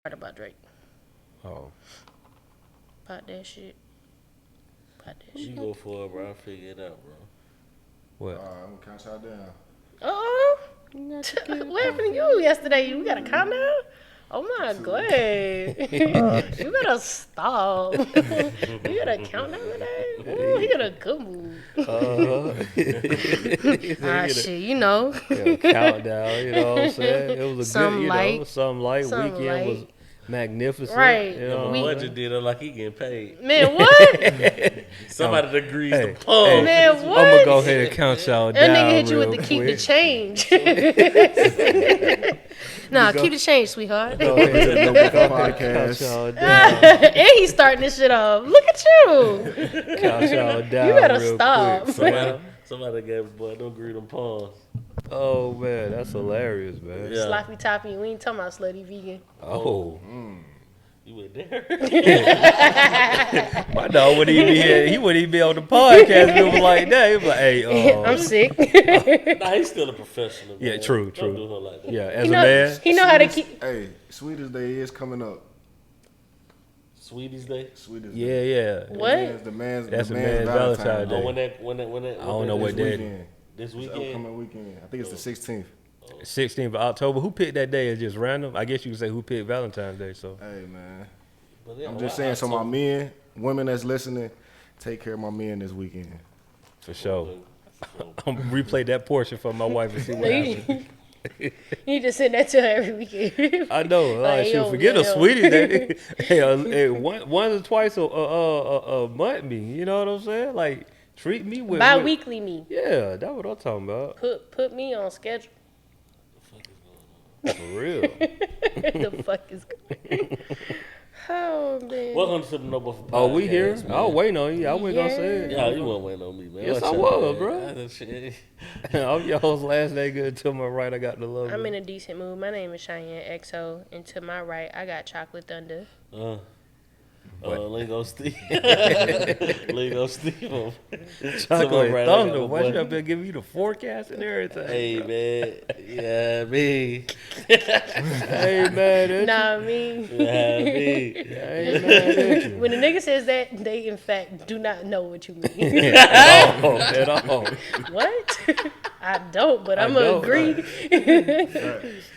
Right about Drake. Oh, Pop that shit. Pop that You shit. go for it, bro. I'll figure it out, bro. what? I'm gonna count y'all down. Oh, what happened to you yesterday? You got a countdown? Oh my god. You gotta stop. You got a countdown today? Ooh, he got a good move. Shit, you know. Countdown, you know what I'm saying? It was a Some good, light. something light. Something Weekend was light. magnificent. Right. You know My what I'm budget did it like he getting paid. Man, what? Somebody agrees Hey, to pause. Man, I'm what? gonna go ahead and count y'all That down nigga hit you with real the keep the quick. change. Nah, keep the change, sweetheart. Go ahead and count Podcast. y'all down. And he's starting this shit off. Look at you. Count y'all down. You gotta real stop. Quick. Somebody gave boy, don't agree to pause. Oh man, that's hilarious, man. Yeah. Sloppy toppy, we ain't talking about slutty vegan. Oh, You went there? my dog wouldn't even be here. He wouldn't even be on the podcast if it was like that. He was like, hey, I'm sick. Nah, he's still a professional. Yeah, man. true. Don't do her like that. yeah, as a man, he know how to keep. Hey, Sweetest Day is coming up. Sweeties Day. Sweetest yeah, Day. yeah. What? The man's That's the a man's man's Valentine's Valentine's Day. Oh, Day. when that? I don't know what This day. weekend. This This weekend. upcoming weekend. I think it's the 16th. 16th of October. Who picked that day? Is just random? I guess you could say who picked Valentine's Day. So Hey, man. But yeah, I'm just saying, so my men, women that's listening, take care of my men this weekend. for sure, I'm gonna replay that portion for my wife and see what happens. You just send that to her every weekend. I know. Like, She'll yo, forget yo. a sweetie day. Hey, once or twice a month me. You know what I'm saying? Like treat me with Bi-weekly me. Yeah, that's what I'm talking about. Put me on schedule. For real. The fuck is going on? Oh, man. Welcome to the Noble Podcast. Oh, we here? man. I was waiting on you. I wasn't gonna say it. Yeah, you weren't waiting on me, man. Yes, Watch I out, was, man. bro. That shit. I'm your host last name good to my right. I got the love. I'm in a decent mood. My name is Chiane XO, and to my right, I got Chocolate Thunder. Lingo Steve. Lingo Steve. Chocolate right, I got Thunder. my Why boy. you up there giving you the forecast and everything? Hey, man. Yeah, me. Hey man. Nah, I mean, Yeah, me. Hey man. when the nigga says that, they in fact do not know what you mean. At all. What? I don't, but I I'm gonna don't. agree.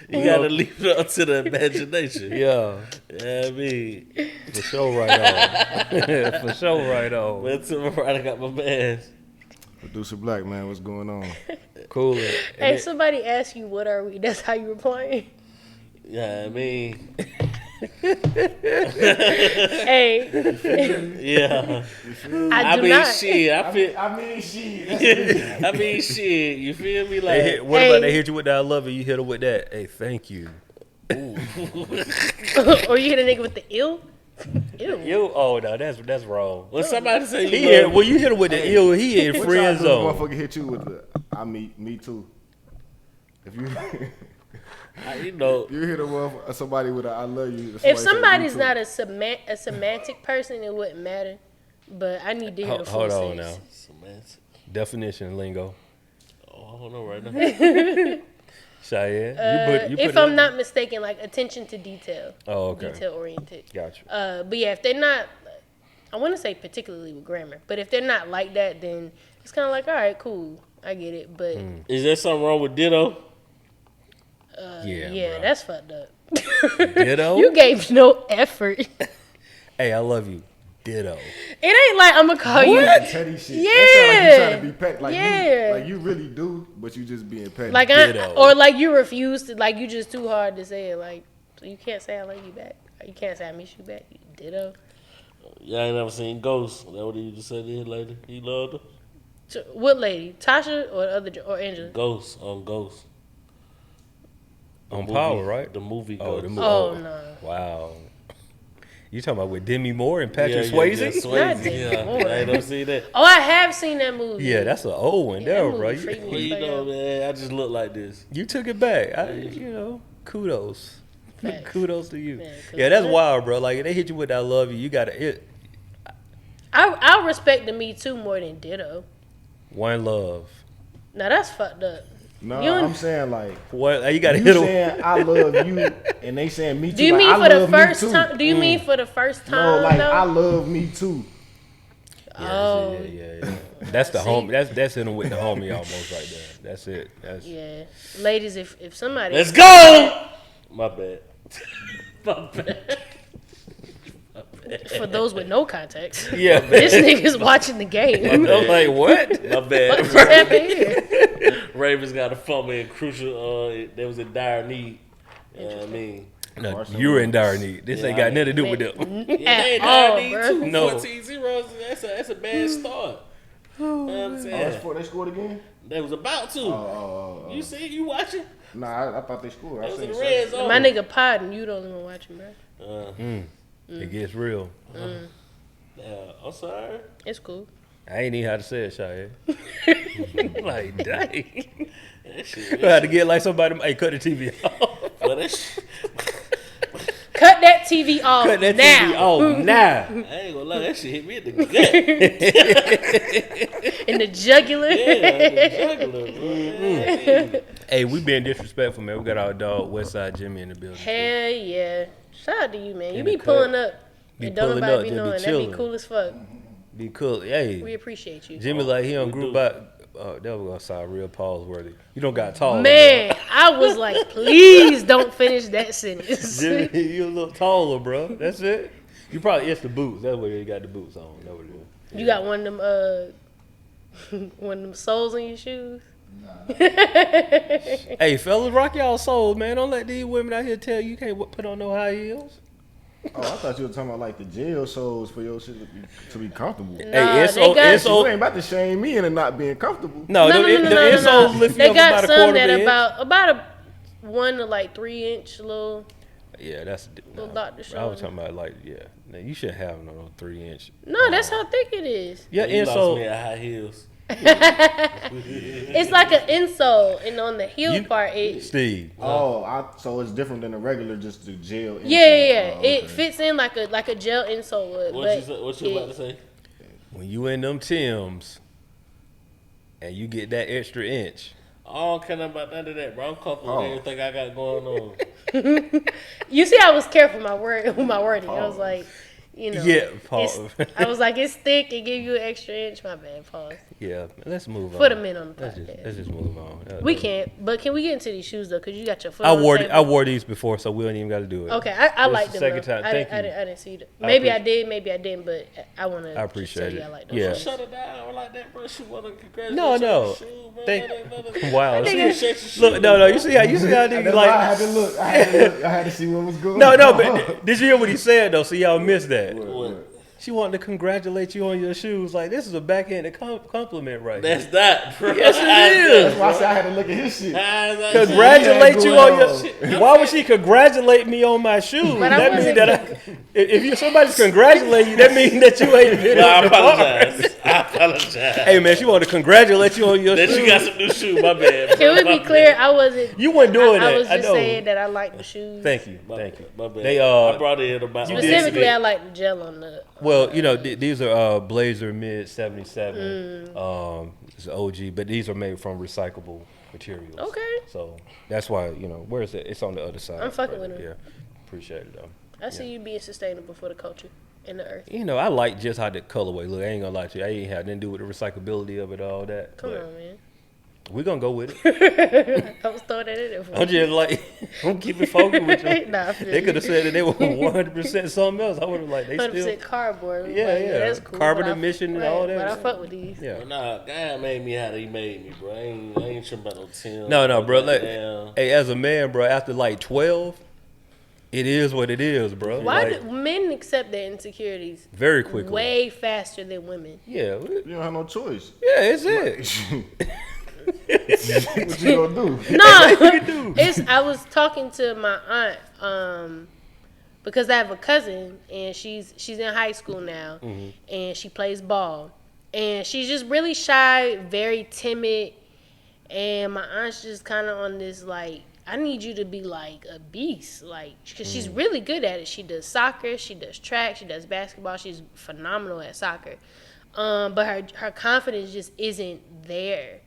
You gotta leave it up to the imagination. Yeah. Yeah, me. For sure right on. For sure right on. But to my right, I got my man. Producer Black, man, what's going on? Cool. Hey, somebody asked you, what are we? That's how you replying? Yeah, me. Hey, Yeah. I do mean, not. shit. I feel. I mean, shit. I mean, shit. You feel me? They Like, hit, what about they hit you with that I love you? You hit her with that. Hey, thank you. Or you hit a nigga with the ill? Ew. You oh no, that's wrong. when somebody say He you hit, love when you hit her with the ill, he in What friend time does zone. motherfucker hit you with the me too? If you you know, you hit somebody with a I love you. If say somebody's me too. not a semantic person, it wouldn't matter. But I need to hear the full Hold on sense. now. semantic. Definition lingo. Oh, I don't know right now. Cheyenne, you put If I'm not mistaken, like attention to detail. Oh, okay. Detail oriented. Gotcha. But yeah, if they're not, I want to say particularly with grammar, but if they're not like that, then it's kind of like, all right, cool, I get it. But Is there something wrong with ditto? Yeah, yeah, bruh. that's fucked up. Ditto. You gave no effort. Hey, I love you. Ditto. It ain't like I'm gonna call you. petty shit. Yeah. That sound like you trying to be petty. Like Yeah. like you really do, but you just being petty. Like Ditto. or like you refuse to, like you just too hard to say it. Like so you can't say I love you back. You can't say I miss you back. You ditto. Y'all ain't never seen Ghost. That what he just said here later. He loved her. So, what lady? Tasha or the other or Angela? Ghost on Ghost. The On movie- Power, right? The movie Oh, Ghost. the movie. Oh no. Wow. You talking about with Demi Moore and Patrick Yeah, Swayze? Yeah, Not Swayze. Demi Yeah, Moore. I ain't never seen that. Oh, I have seen that movie. Yeah, that's an old one Yeah, there, that bro. movie freaked me. Well, you know, man, I just look like this. You took it back. Kudos. Facts. Kudos to you. Man, 'cause Yeah, that's that- wild, bro. Like, if they hit you with that I love you, you got to I respect the Me Too more than ditto. one love. Now that's fucked up. No, You- I'm saying like What you gotta you hit him. saying I love you, and they saying me too. Do you like, mean I for the love me first too. time? Do you mean for the first time? No, like though? I love me too. Oh, Yeah. That's the See? home. That's in with the homie almost right there. That's it. That's yeah. Ladies, if somebody Let's go. My bad. My bad. for those with no context, yeah. this nigga's watching the game. I'm like, what? My bad. What's happening here? Ravens got a fumble in crucial. They was in dire need. You know what I mean? No, you're in dire need. This ain't got nothing to do with them. Yeah, they in all, dire need bro. too. No. 14-0. That's a bad start. You know what I'm saying? They scored again? They was about to. You see, you watching? Nah, I thought they scored. They I was in seen the red second. zone. My nigga Pod, and you don't even watch him, bro. It gets real. Yeah, I'm sorry. It's cool. I ain't even how to say it, Chiane. Like, dang. That shit. I had to get like somebody. Hey, cut the TV off. But that shit. Cut that TV off Cut that now. TV off now. I ain't gonna lie, that shit hit me in the gut. In the jugular. Yeah, the jugular, bro. Hey, we being disrespectful, man. We got our dog Westside Jimmy in the building. Hell yeah. Shout out to you, man. You In be the pulling cut. up. Be And don't pulling nobody up, be just be knowing. That'd chilling. be cool as fuck. Be cool. Hey, We appreciate you. Jimmy like he on We group do. back. That was gonna sound real pause worthy. You don't got tall. Man, I was like, please don't finish that sentence. Jimmy, you a little taller, bro. That's it. You probably it's the boots. That's where you got the boots on. That what it is. You got one of them one of them soles in your shoes? Hey, fellas, rock y'all soul, man. Don't let these women out here tell you can't put on no high heels. Oh, I thought you were talking about like the jail soles for your shit to be comfortable. Nah, Hey, they got- You ain't about to shame me into not being comfortable. No, No. the insoles lift you They up got about a some quarter that of an inch. about a 1 to like 3 inch little. Yeah, that's Little nah, Dr. I was Shoulder. talking about like now, you shouldn't have no 3-inch. No, that's how thick it is. Yeah, You lost me insole. at high heels. It's like an insole, and on the heel You- part, it Steve. So it's different than a regular just the jail. yeah. insole. Oh, It okay. fits in like a gel insole would. What you about to say? When you in them Timbs and you get that extra inch, I don't care nothing about none of that, bro. I'm comfortable with everything I got going on. You see, I was careful with my wording. I was like, you know, Yeah, pause. I was like, it's thick. It give you an extra inch. My bad. Pause. yeah, let's move on. For the men on the Let's podcast. just move on. We can't, but can we get into these shoes though? Cause you got your foot. I on the wore table. I wore these before, so we don't even got to do it. Okay, I This like is them. the second though. time. I Thank didn't, you. I didn't see them. Maybe I appreciate- did. Maybe I didn't. But I want to. I appreciate it. I like those Yeah. shoes. Shut it down like that, bro. She wanna congratulate No, you no. on the shoe, bro. Thank- Wow. Nigga. Look, no. You see how niggas That's why I had to look. I had to see what was going on. No, but did you hear what he said though? See, y'all missed that. What? She wanted to congratulate you on your shoes. Like this is a backhanded compliment, right? That's not, bro. Yes, it is. That's why I said I had to look at his shit. Congratulate you on your. Yeah, Why would she congratulate me on my shoes? But I That means wasn't that if somebody's congratulating you, that means that you ain't been I up to par. apologize. I apologize. Hey man, she wanted to congratulate you on your That shoes. you got some new shoe, my bad. Can we My be clear? bad. I wasn't. You weren't doing that. I was just know. saying that I like the shoes. Thank you. My Thank you. bad, My bad. They, I brought it in about you my did. Specifically, I like the gel on the. Well, you know, these are Blazer Mid 77. It's OG, but these are made from recyclable materials. Okay. So that's why, where is it? It's on the other side. I'm fucking with 'em. Yeah. Appreciate it though. I see you being sustainable for the culture and the earth. I like just how the colorway look. I ain't gonna lie to you. I ain't had nothing to do with the recyclability of it, all that. Come but on, man. We're gonna go with it. I was throwing that in there for I'm just like, I'm keeping focused with you. Nah, I feel They you. could have said that they were 100% something else. I would have like, they 100% still. cardboard. Yeah, Like, yeah. That's cool. Carbon but I- emission and right, all that. But I fuck with these. Yeah. Well, nah, God made me how he made me, bro. I ain't tripping about no 10. No, bro. Like, Damn. hey, as a man, bro, after like 12, it is what it is, bro. Why Like, do men accept their insecurities very quickly. way faster than women? Yeah, You don't have no choice. it's it. What you gonna do? No, I was talking to my aunt because I have a cousin and she's in high school now and she plays ball and she's just really shy, very timid, and my aunt's just kind of on this like, I need you to be like a beast, like, because she's really good at it. She does soccer, she does track, she does basketball. She's phenomenal at soccer, but her confidence just isn't there.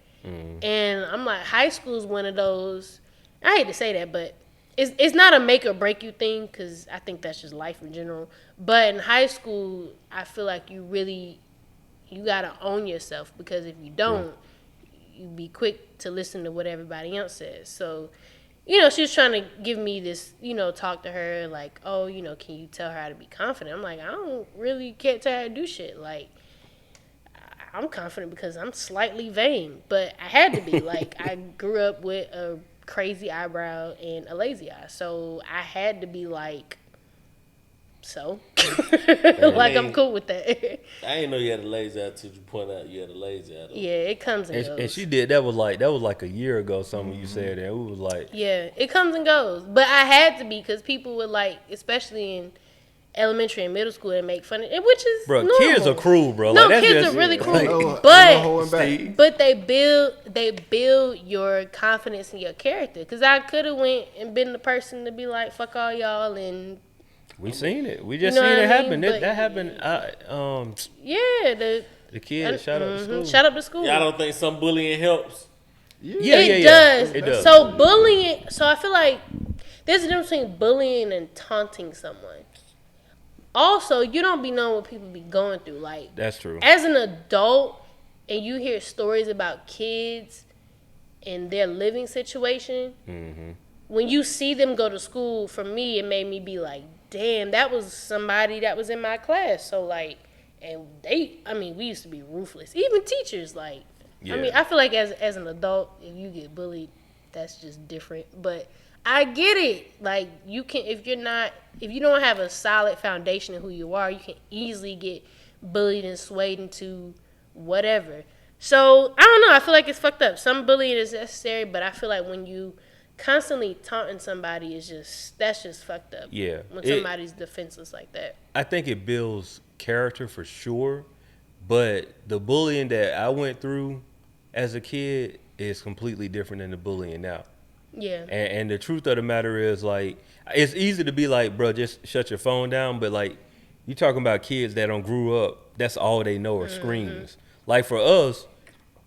And I'm like, high school is one of those. I hate to say that, but it's not a make or break you thing, because I think that's just life in general. But in high school, I feel like you gotta own yourself, because if you don't, you be quick to listen to what everybody else says. So, she was trying to give me this, talk to her like, oh, can you tell her how to be confident? I'm like, I don't really can't tell her how to do shit. Like, I'm confident because I'm slightly vain, but I had to be. Like, I grew up with a crazy eyebrow and a lazy eye, so I had to be like, so like, I'm cool with that. I didn't know you had a lazy eye until you point out you had a lazy eye. Yeah, it comes and goes. And she did that was like a year ago. Something you said, and it was like, yeah, it comes and goes. But I had to be, because people would, like, especially in elementary and middle school, and make fun of it, which is normal. Kids are cruel, bro. No, like, kids are really cruel, but they build your confidence in your character. Because I could have went and been the person to be like, fuck all y'all, and we seen it. We just seen it happen. That happened. The kids shout up to school. Shout up to school. Y'all don't think some bullying helps? It does. It does. So bullying. So I feel like there's a difference between bullying and taunting someone. Also, you don't be knowing what people be going through. Like, that's true. As an adult, and you hear stories about kids and their living situation, when you see them go to school, for me, it made me be like, damn, that was somebody that was in my class. So, like, and we used to be ruthless. Even teachers, like, I feel like as an adult, if you get bullied, that's just different. But I get it. Like, you can, if you don't have a solid foundation of who you are, you can easily get bullied and swayed into whatever. So, I don't know. I feel like it's fucked up. Some bullying is necessary, but I feel like when you constantly taunting somebody, that's just fucked up. Yeah. When somebody's defenseless like that. I think it builds character for sure, but the bullying that I went through as a kid is completely different than the bullying now. Yeah. And the truth of the matter is, like, it's easy to be like, bro, just shut your phone down. But, like, you talking about kids that don't grew up, that's all they know are screens. Like, for us,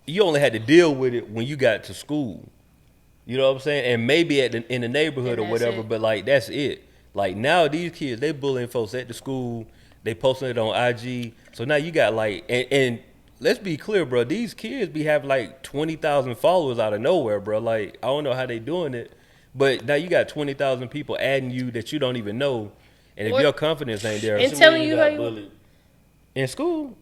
you only had to deal with it when you got to school. You know what I'm saying? And maybe in the neighborhood or whatever, but, like, that's it. Like, now these kids, they bullying folks at the school. They posting it on IG. So now you got, like, and let's be clear, bro. These kids be having like 20,000 followers out of nowhere, bro. Like, I don't know how they doing it, but now you got 20,000 people adding you that you don't even know, and if your confidence ain't there, and telling you how you bullied in school.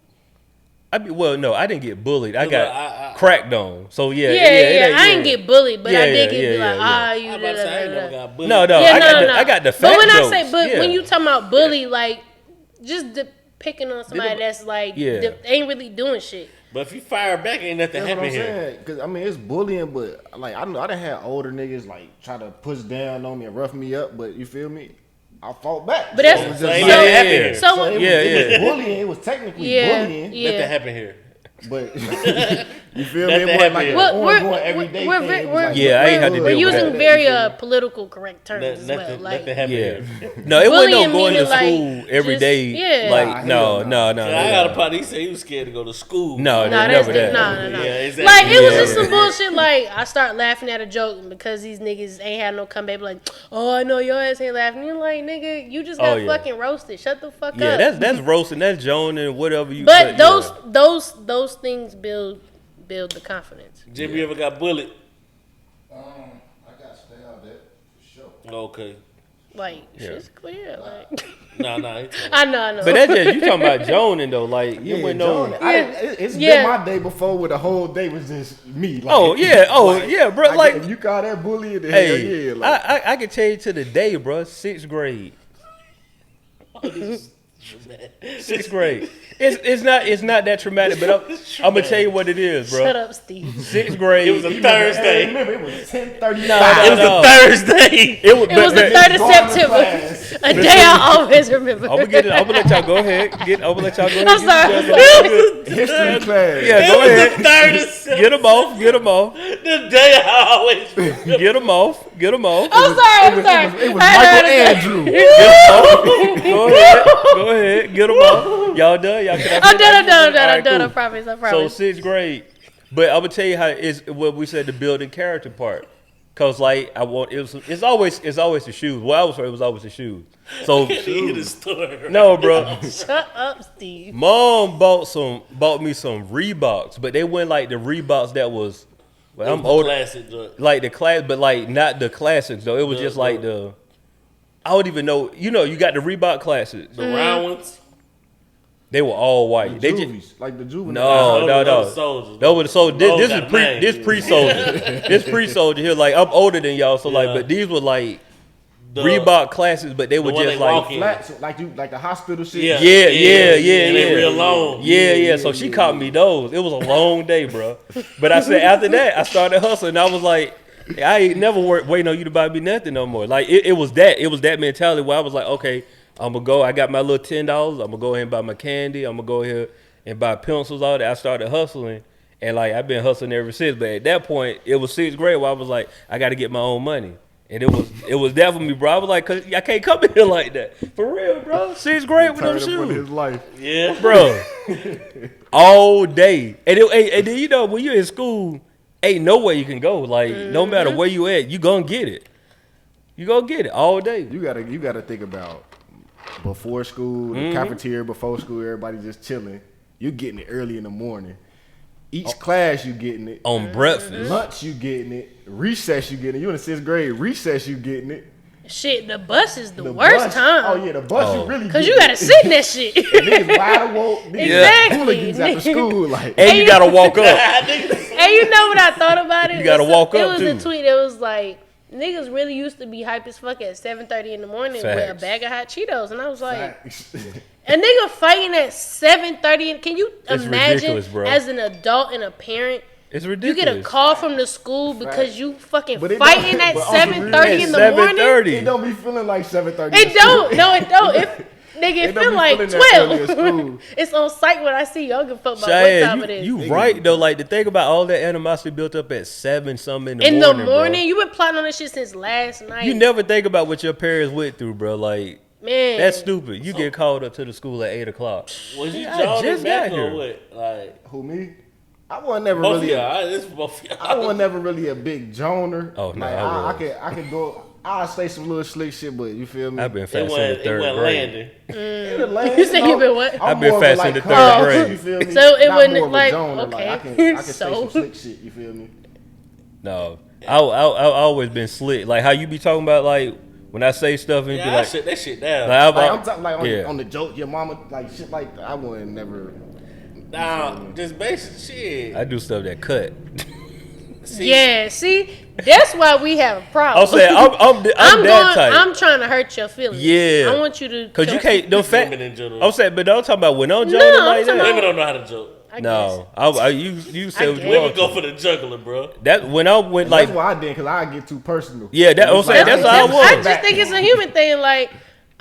No, I didn't get bullied. I got cracked on. So yeah. I didn't get bullied, but I did get you got bullied. No, I got the fat jokes. When you talking about bully, like, just picking on somebody that's like ain't really doing shit. But if you fire back, ain't nothing happening here. Because, I mean, it's bullying, but, like, I done had older niggas, like, try to push down on me and rough me up, but you feel me? I fought back. But that's bullying. It was technically bullying. Nothing happened here. But you feel me? It wasn't like every day. We're using very political correct terms as well. Like, nothing happened here. No, it wasn't no going to school every day. Yeah. Like, no. I got a partner. He said he was scared to go to school. No, never that. No. Yeah, exactly. Like, it was just some bullshit. Like, I start laughing at a joke because these niggas ain't had no comeback. Like, oh, I know your ass ain't laughing. You're like, nigga, you just got fucking roasted. Shut the fuck up. Yeah, that's roasting. That's joning. Whatever you. But those things build the confidence. Jim, you ever got bullied? I got stabbed at for sure. Okay. Like, shit's clear. Like, nah. I know. But that's just you talking about joning though. Like, you wouldn't know. It's been my day before where the whole day was just me. Like, bro. Like, if you call that bullying, then hell yeah. Like, I can tell you to the day, bro. 6th grade. 6th grade. It's not that traumatic, but I'm gonna tell you what it is, bro. Shut up, Steve. 6th grade. It was a Thursday. Remember, it was 10:35. It was a Thursday. It was the 3rd of September. A day I always remember. I'm gonna let y'all go ahead. I'm sorry. History class. Yeah, go ahead. The 3rd of September. Get them off. The day I always remember. Get them off. I'm sorry. It was Michael Andrew. Go ahead. Get them off. Y'all done? I'm done. I promise. So 6th grade, But I'm gonna tell you how it's what we said the building character part. Cause like it's always the shoes. Well, I was it was always the shoes. So no, bro. Shut up, Steve. Mom bought me some Reeboks, but they weren't like the Reeboks that was. Well, I'm old. Like the class, but like not the classics though. It was just like the. I don't even know. You know, you got the Reebok classics. The round ones. They were all white. The they juvies, just like the juvenile. no. Those soldiers. Those were the soldiers. This pre-soldier. This pre-soldier here. Like I'm older than y'all, so like, but these were like Reebok classics, but they were just like flats, like the hospital shit. Yeah. They real long. Yeah. So she caught me those. It was a long day, bro. But I said after that, I started hustling. I was like, I ain't never waiting on you to buy me nothing no more. Like it was that mentality where I was like, okay. I'm gonna go. I got my little $10. I'm gonna go ahead and buy my candy. I'm gonna go here and buy pencils. All that. I started hustling, and like I've been hustling ever since. But at that point, it was 6th grade where I was like, I got to get my own money, and it was that for me, bro. I was like, cause I can't come in here like that for real, bro. 6th grade with them shoes, his life, yeah, bro, all day. And then you know when you're in school, ain't no way you can go. Like no matter where you at, you gonna get it. You gonna get it all day. You gotta think about. Before school, the cafeteria, before school, everybody just chilling. You getting it early in the morning. Each class you getting it. On breakfast. Lunch you getting it. Recess you getting it. You in the 6th grade. Recess you getting it. Shit, the bus is the worst time. Oh yeah, the bus you really. Cause you gotta sit in that shit. Niggas wide awoke. Exactly. Hooligans after school, like. And you gotta walk up. And you know what I thought about it? You gotta walk up too. It was a tweet that was like, niggas really used to be hype as fuck at 7:30 in the morning with a bag of hot Cheetos, and I was like, a nigga fighting at 7:30. Can you imagine as an adult and a parent? It's ridiculous. You get a call from the school because you fucking fighting at 7:30 in the morning. It don't be feeling like 7:30. It don't. No, it don't. Nigga, it feel like 12. It's on site when I see y'all give a fuck about what time it is. You right though. Like to think about all that animosity built up at 7 something in the morning. Bro. You been plotting on this shit since last night. You never think about what your parents went through, bro. Like man, that's stupid. You get called up to the school at 8 o'clock. Was you jogging back or what? Like who me? I wasn't never both really. I wasn't never really a big joner. Oh no, like, I could go. I'll say some little slick shit, but you feel me? I've been fast in the 3rd grade. You say you been what? I've been fast in the 3rd grade. You feel me? So it wasn't like joner, okay. Like, I can say some slick shit. You feel me? No, I always been slick. Like how you be talking about like when I say stuff and you be like shut that shit down. Like, I'm talking like on the joke, your mama like shit like that. I wouldn't never. Nah, just basic shit. I do stuff that cut. See, that's why we have a problem. I'm saying I'm that type. I'm trying to hurt your feelings. Yeah, I want you to. Cause you can't. Don't fat. I'm saying, but don't talk about when I'm joking like that. Women don't know how to joke. No, you said what you women go for the juggler, bro. That when I went like that's why I did because I get too personal. Yeah, I'm saying that's how I was. I just think it's a human thing. Like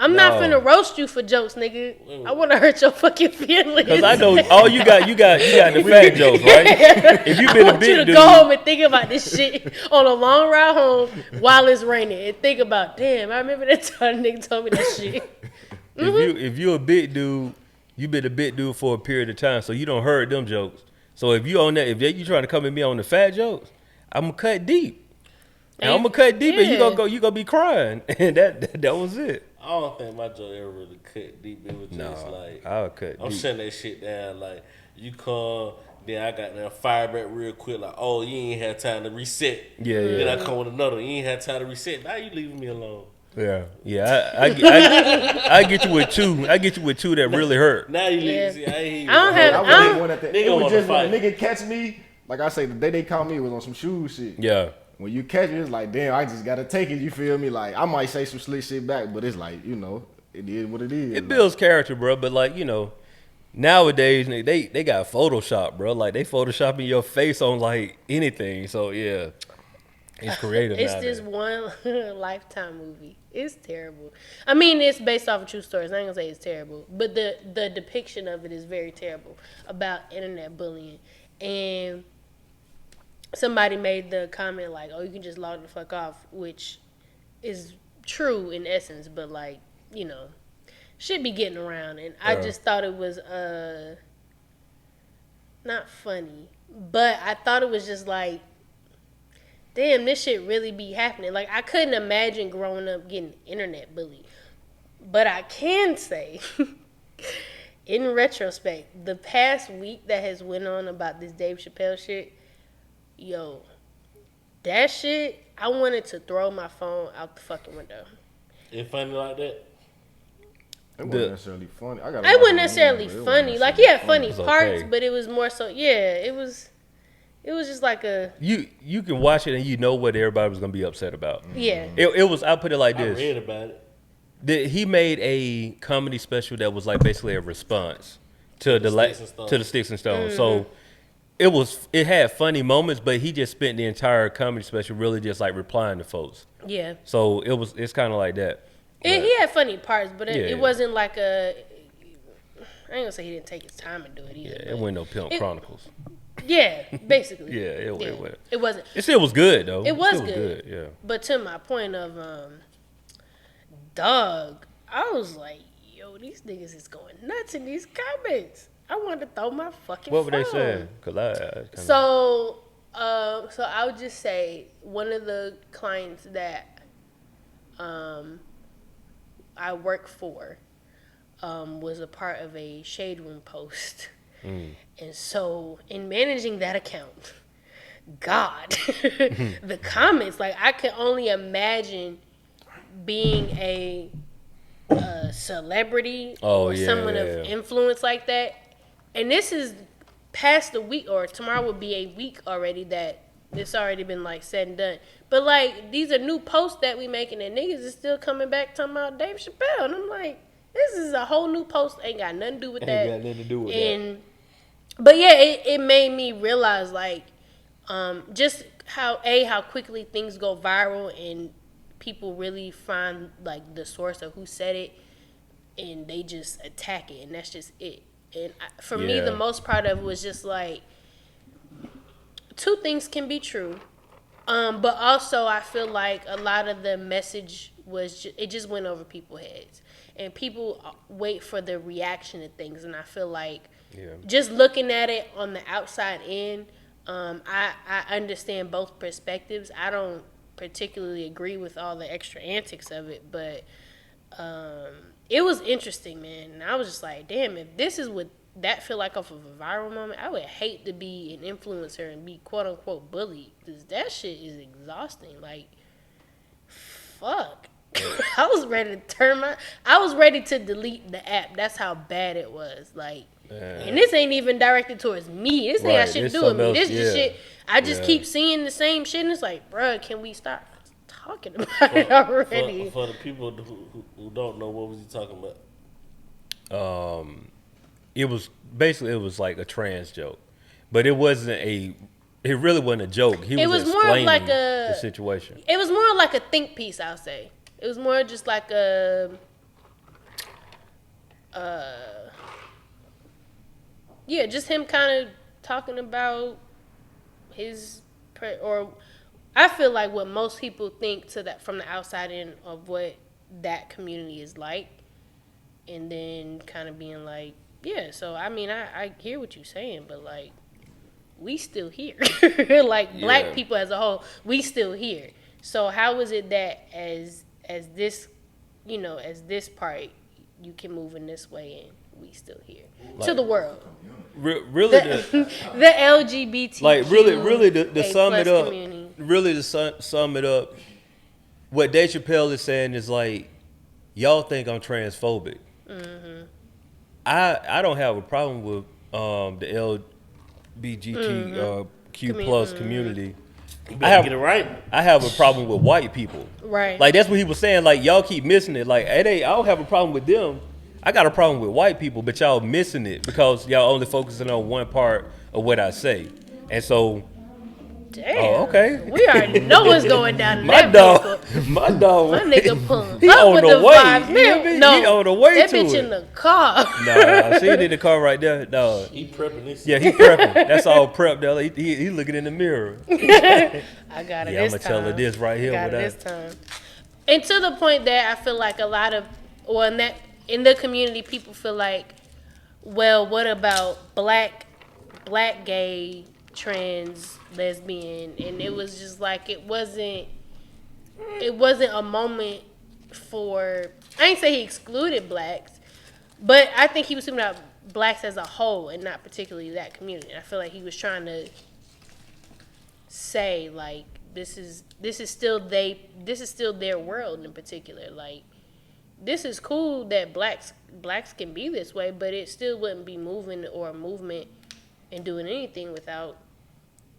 I'm not finna roast you for jokes, nigga. I want to hurt your fucking feelings. Cause I know all you got the fat jokes, right? If you been a big dude, I want you to go home and think about this shit on a long ride home while it's raining and think about, damn, I remember that time nigga told me that shit. If you a big dude, you been a big dude for a period of time, so you don't heard them jokes. So if you on that, if you trying to come at me on the fat jokes, I'm gonna cut deep. And I'm gonna cut deep, and you gonna be crying, and that was it. I don't think my joke ever really cut deep. It was just like I'll cut I'm deep. shutting that shit down. Like you come, then I got that fire back real quick. Like you ain't had time to reset. Yeah. Then I come with another. You ain't had time to reset. Now you leaving me alone. Yeah. I get you with two. I get you with two that really hurt. Now you leave. See, I ain't. I it was just when a nigga catch me. Like I say, the day they caught me was on some shoe shit. Yeah. When you catch me, it's like, damn, I just gotta take it. You feel me? Like I might say some slick shit back, but it's like, you know, it is what it is. It builds character, bro. But like, you know, nowadays they got Photoshop, bro. Like they photoshopping your face on like anything. So yeah, it's creative. It's this one Lifetime movie. It's terrible. I mean, it's based off of true stories. I ain't gonna say it's terrible, but the depiction of it is very terrible about internet bullying. And somebody made the comment like, "Oh, you can just log the fuck off," which is true in essence, but like, you know, should be getting around. And I just thought it was not funny, But I thought it was just like, damn, this shit really be happening. Like, I couldn't imagine growing up getting internet bullied. But I can say, in retrospect, the past week that has went on about this Dave Chapelle shit, yo, that shit, I wanted to throw my phone out the fucking window. It funny like that? It wasn't necessarily funny. It wasn't necessarily funny. Like, he had funny parts, okay. but it was more so, yeah, it was just like a... You can watch it and you know what everybody was going to be upset about. Yeah. It was, I'll put it like I this. read about it. He made a comedy special that was like basically a response to the Sticks and Stones. So it had funny moments, but he just spent the entire comedy special really just like replying to folks. Yeah. So it's kind of like that. He had funny parts, but Yeah. it wasn't like a... I ain't gonna say he didn't take his time to do it either. Yeah, it wasn't no Pimp Chronicles. Yeah, basically. Yeah, it wasn't. It still was good though. It was still good. Yeah. But to my point of dog, I was like, yo, these niggas is going nuts in these comments. I wanted to throw my fucking What were they phone. saying? Cause So I would just say one of the clients that I work for was a part of a Shade Room post. And so in managing that account, God, the comments, like I can only imagine being a celebrity or someone of influence like that. And this is past a week, or tomorrow will be a week already that it's already been like said and done. But like these are new posts that we making, and niggas is still coming back talking about Dave Chapelle, and I'm like, this is a whole new post, ain't got nothing to do with that. Ain't got nothing to do with that. But yeah, it made me realize like just how quickly things go viral and people really find like the source of who said it, and they just attack it, and that's just it. And for me, the most part of it was just like, two things can be true, but also I feel like a lot of the message was it just went over people's heads, and people wait for the reaction to things, and I feel like just looking at it on the outside in, I understand both perspectives. I don't particularly agree with all the extra antics of it, but it was interesting, man. And I was just like, damn, if this is what that feel like off of a viral moment, I would hate to be an influencer and be quote unquote bullied, because that shit is exhausting. Like, fuck. I was ready to delete the app. That's how bad it was. Like, and this ain't even directed towards me. This ain't got shit to do with me. This is shit. I just keep seeing the same shit, and it's like, bruh, can we stop talking about it already? For the people who don't know, what was he talking about? It was like a trans joke, but it really wasn't a joke. He was more explaining like the situation. It was more like a think piece, I'll say. It was more just like a just him kind of talking about I feel like what most people think from the outside in of what that community is like, and then kind of being like, yeah, so I mean, I hear what you're saying, but like, we still here. Like, black people as a whole, we still here. So how is it that as this, as this part, you can move in this way and we still here to the world? Really, the LGBT, like really to sum it up, community. Really to sum it up, what Dave Chapelle is saying is like, y'all think I'm transphobic. Mm-hmm. I don't have a problem with the LGBTQ plus community. I have a problem with white people. Right. Like, that's what he was saying. Like, y'all keep missing it. Like, I don't have a problem with them. I got a problem with white people, but y'all missing it because y'all only focusing on one part of what I say. And so, damn. Okay. We already know what's going down in my that dog, vehicle. my dog, My nigga pulling he up on with the the way. vibes. He on the way that to bitch it. in the car. Nah, see it in the car right there. No, He prepping this. yeah, he prepping. That's all prep though. He looking in the mirror. I got it Yeah, this I'm gonna time. tell her this right here. I got it without- this time. And to the point that I feel like a lot of, in the community, people feel like, well, what about black gay trans, lesbian, and it was just like it wasn't a moment for. I ain't say he excluded blacks, but I think he was talking about blacks as a whole and not particularly that community. I feel like he was trying to say like this is still their world in particular. Like this is cool that blacks can be this way, but it still wouldn't be moving or a movement and doing anything without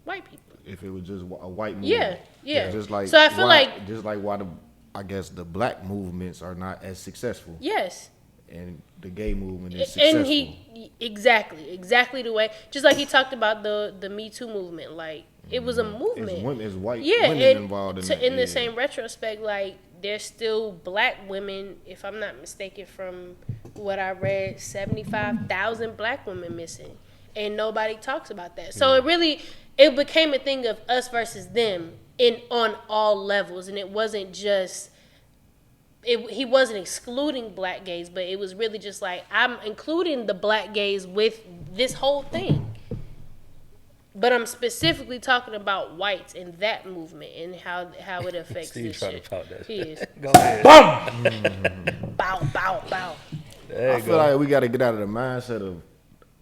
white people. If it was just a white movement. Yeah. Just like so I feel why the black movements are not as successful. Yes. And the gay movement is successful. And he exactly the way, just like he talked about the Me Too movement, like it was a movement. It's white women involved in that. In the same retrospect, like there's still black women, if I'm not mistaken, from what I read, 75,000 black women missing, and nobody talks about that. So it became a thing of us versus them on all levels, and it wasn't just. He wasn't excluding black gays, but it was really just like, I'm including the black gays with this whole thing. But I'm specifically talking about whites and that movement and how it affects Steve this trying shit. to pop that. He is. Go ahead. Bow, bow, bow. I feel like we got to get out of the mindset of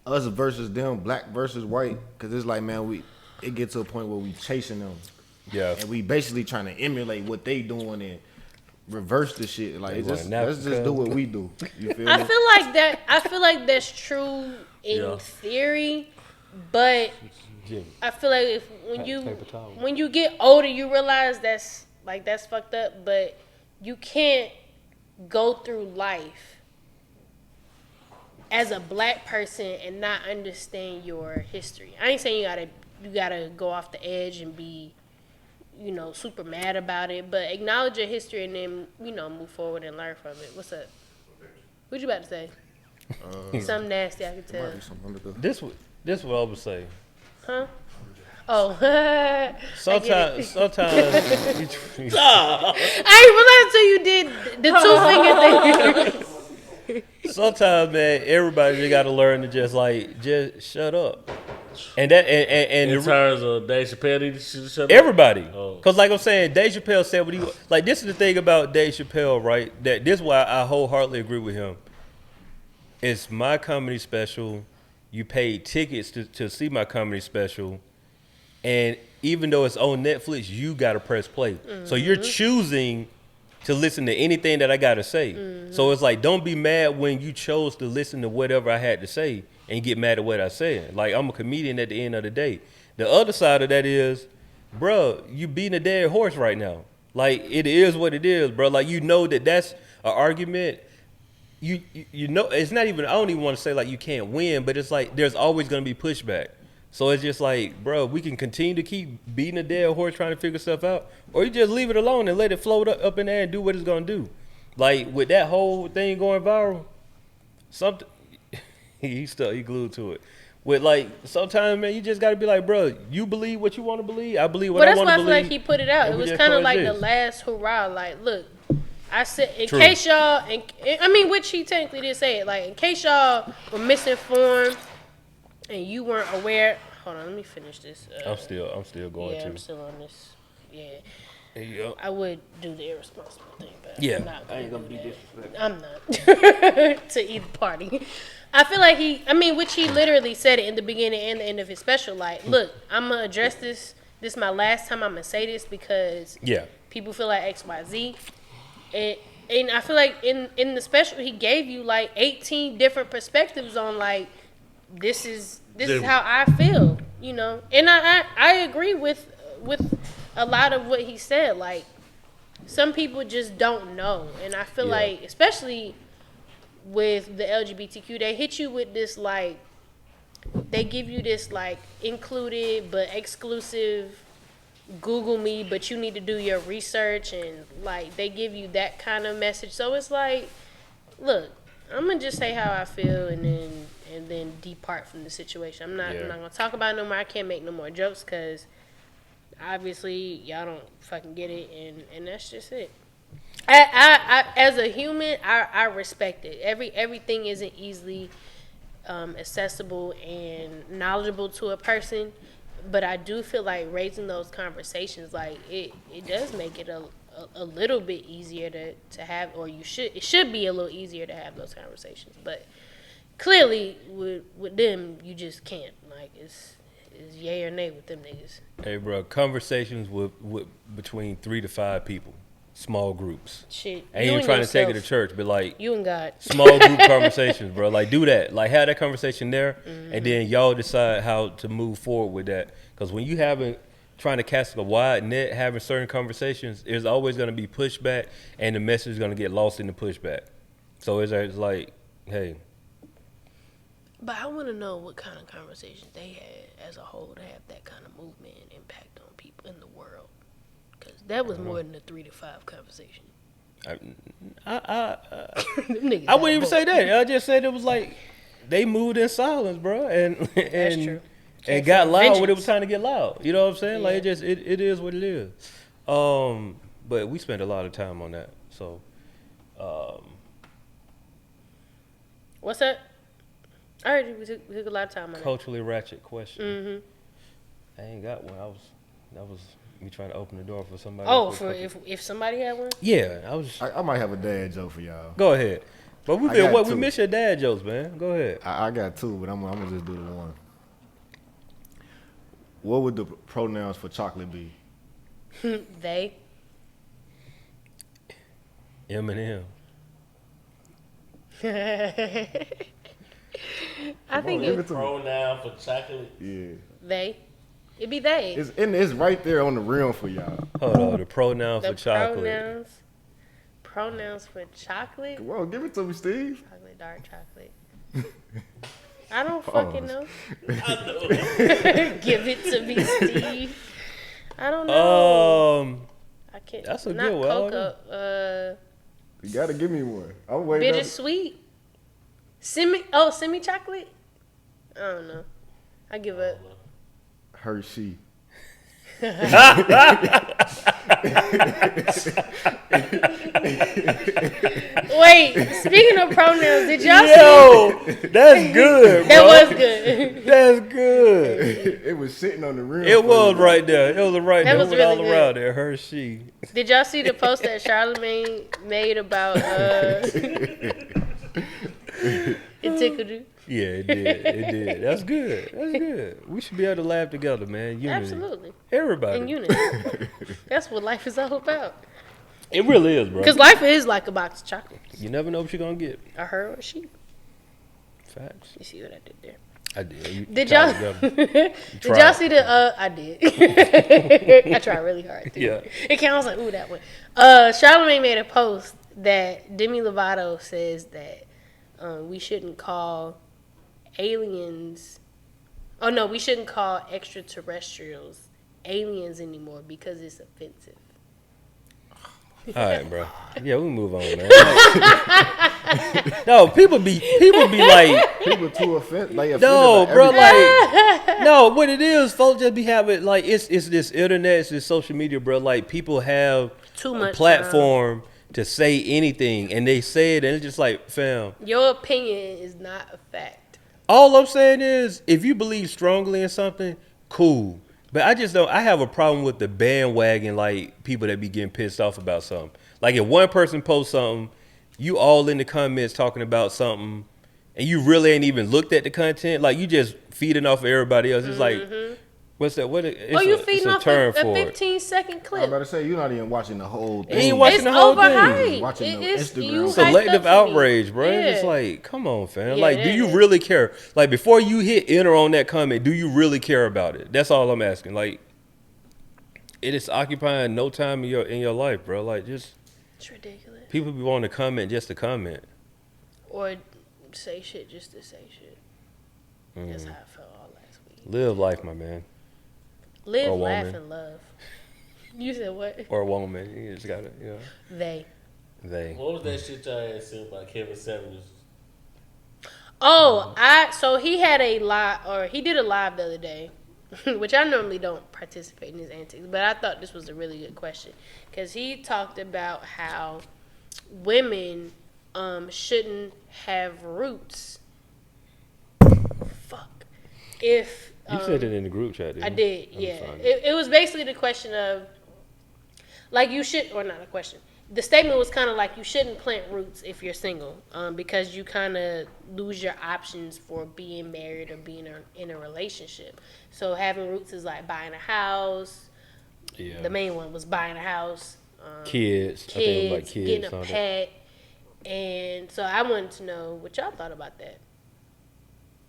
us versus them, black versus white, because it's like, man, it gets to a point where we chasing them. Yeah. And we basically trying to emulate what they doing and reverse the shit. Like, let's just do what we do. You feel me? I feel like that's true in theory, but I feel like when you get older, you realize that's fucked up. But you can't go through life as a black person and not understand your history. I ain't saying you gotta go off the edge and be, super mad about it, but acknowledge your history and then, move forward and learn from it. What's up? What you about to say? Something nasty, I can tell. This what I would say. Huh? Oh. Sometimes. I ain't realized until you did the 2 finger thing. Sometimes, man, everybody just got to learn to just shut up. And in terms of Dave Chappelle, need to shut up? Everybody. Because like I'm saying, Dave Chappelle said what he... Like, this is the thing about Dave Chappelle, right? That this is why I wholeheartedly agree with him. It's my comedy special. You paid tickets to see my comedy special. And even though it's on Netflix, you got to press play. Mm-hmm. So you're choosing to listen to anything that I got to say. Mm-hmm. So it's like, don't be mad when you chose to listen to whatever I had to say and get mad at what I said. Like, I'm a comedian at the end of the day. The other side of that is, bro, you beating a dead horse right now. Like, it is what it is, bro. Like, that's an argument. You know, it's not even, I don't even want to say like you can't win, but it's like there's always going to be pushback. So it's just like, bro, we can continue to keep beating a dead horse trying to figure stuff out, or you just leave it alone and let it float up in there and do what it's going to do. Like, with that whole thing going viral, he glued to it. With like, sometimes, man, you just got to be like, bro, you believe what you want to believe. I believe what I want to believe. That's why I feel like he put it out. It was kind of like the last hurrah. Like, look, I said, in case y'all, which he technically did say it, like, in case y'all were misinformed and you weren't aware. Hold on, let me finish this. I'm still going yeah, to. I'm still on this. Yeah. There you go. I would do the irresponsible thing, but yeah, I ain't gonna be disrespectful. I'm not to either party. I feel like which he literally said it in the beginning and the end of his special. Like, look, I'm gonna address this. This is my last time I'm gonna say this because people feel like X, Y, Z. And I feel like in the special he gave you like 18 different perspectives on like this is how I feel, And I agree with a lot of what he said. Like, some people just don't know, and I feel like, especially with the LGBTQ, they hit you with this like, they give you this like included but exclusive Google me, but you need to do your research, and like they give you that kind of message. So it's like, look, I'm gonna just say how I feel and then depart from the situation. I'm not gonna talk about it no more. I can't make no more jokes because obviously y'all don't fucking get it, and that's just it. I as a human, I respect it. Everything isn't easily accessible and knowledgeable to a person, But I do feel like raising those conversations, like it does make it a little bit easier to have, or it should be a little easier to have those conversations. But clearly with them, you just can't. Like it's yay or nay with them niggas. Hey, bro, conversations with between 3 to 5 people, small groups. Shit, I ain't even trying to take it to church, but like you and God, small group conversations, bro. Like do that, like have that conversation there, and then y'all decide how to move forward with that. Because when you trying to cast a wide net, having certain conversations, there's always going to be pushback, and the message is going to get lost in the pushback. So it's like, hey. But I want to know what kind of conversations they had as a whole to have that kind of movement and impact on people in the world. Because that was more than a 3 to 5 conversation. I wouldn't even say that. I just said it was like they moved in silence, bro, and That's true. And got loud when it was time to get loud. You know what I'm saying? Yeah. Like it is what it is. But we spent a lot of time on that. So, what's that? I heard we took a lot of time on culturally ratchet question. Mm-hmm. I ain't got one. That was me trying to open the door for somebody. Oh, if somebody had one? Yeah, I might have a dad joke for y'all. Go ahead. But we miss your dad jokes, man. Go ahead. I got 2, but I'm gonna just do the one. What would the pronouns for chocolate be? They. M&M. I think it's pronoun for chocolate. Yeah. They. It'd be they. It's right there on the rim for y'all. Hold on, the pronoun for chocolate. Pronouns for chocolate. Well, give it to me, Steve. Chocolate, dark chocolate. I don't fucking know. I know. Give it to me, Steve. I don't know. I can't. That's a not good one. Cocoa. You gotta give me one. I'm waiting. Bittersweet. Semi chocolate. I don't know. I give up. Hershey. Wait, speaking of pronouns, did y'all see? That's good, bro. That was good. That's good. It was sitting on the rim. It was right there. It was right there. That was really all good. Around there. Hershey. Did y'all see the post that Charlemagne made about it tickled you? Yeah, it did. It did. That's good. That's good. We should be able to laugh together, man. Unity. Absolutely. Everybody. In unity. That's what life is all about. It really is, bro. Because life is like a box of chocolates. You never know what you're going to get. A her or a she. Facts. You see what I did there? I did. Did y'all see the I did. I tried really hard too. Yeah. It counts like ooh that one. Charlemagne made a post that Demi Lovato says that we shouldn't call aliens we shouldn't call extraterrestrials aliens anymore because it's offensive. All right, bro. Yeah, we move on, man. No, people be like, people too offended. Like, no, bro, like, no. What it is, folks just be having like it's this internet, it's this social media, bro. Like people have too much platform to say anything, and they say it, and it's just like, fam, your opinion is not a fact. All I'm saying is, if you believe strongly in something, cool. But I just don't. I have a problem with the bandwagon, like people that be getting pissed off about something. Like if one person posts something, you all in the comments talking about something, and you really ain't even looked at the content. Like you just feeding off of everybody else. It's like, what's that? You feeding off a 15-second clip. I'm about to say you're not even watching the whole thing. You ain't watching the whole thing. You're watching the Instagram. Selective outrage, bro. Yeah. It's like, come on, fam. Yeah, like, do you really care? Like, before you hit enter on that comment, do you really care about it? That's all I'm asking. Like, it is occupying no time in your life, bro. Like, just it's ridiculous. People be wanting to comment just to comment, or say shit just to say shit. That's how I felt all last week. Live life, my man. Live, laugh, and love. You said what? Or a woman. You just got it, you know. They. What was that shit y'all had said about Kevin Samuels? Oh, so he had he did a live the other day, which I normally don't participate in his antics, but I thought this was a really good question because he talked about how women shouldn't have roots. If You said it in the group chat, didn't I you? did, yeah. It was basically the question of, like, you should, or not a question. The statement was kind of like you shouldn't plant roots if you're single, because you kind of lose your options for being married or being in a relationship. So having roots is like buying a house. Yeah. The main one was buying a house. Kids. I think it was like kids. Getting a pet. And so I wanted to know what y'all thought about that.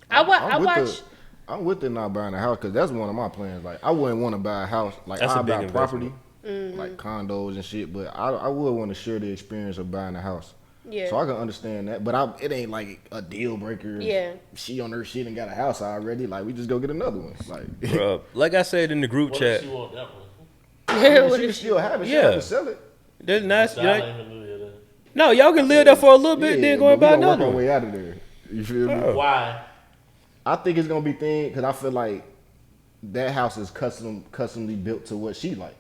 I'm with it not buying a house because that's one of my plans. Like, I wouldn't want to buy a house. Like, I buy property, like condos and shit, but I would want to share the experience of buying a house. Yeah. So I can understand that, but it ain't like a deal breaker. Yeah. She on her shit and got a house already. Like, we just go get another one. Like, Bruh, like I said in the group What chat. if she want that one? she can still have it. She have to sell it. That's nice. So I ain't gonna do that. No, y'all can live there for a little bit, then go and buy another one. one. Way out of there. You feel me? Why? I think it's gonna be because I feel like that house is customly built to what she like.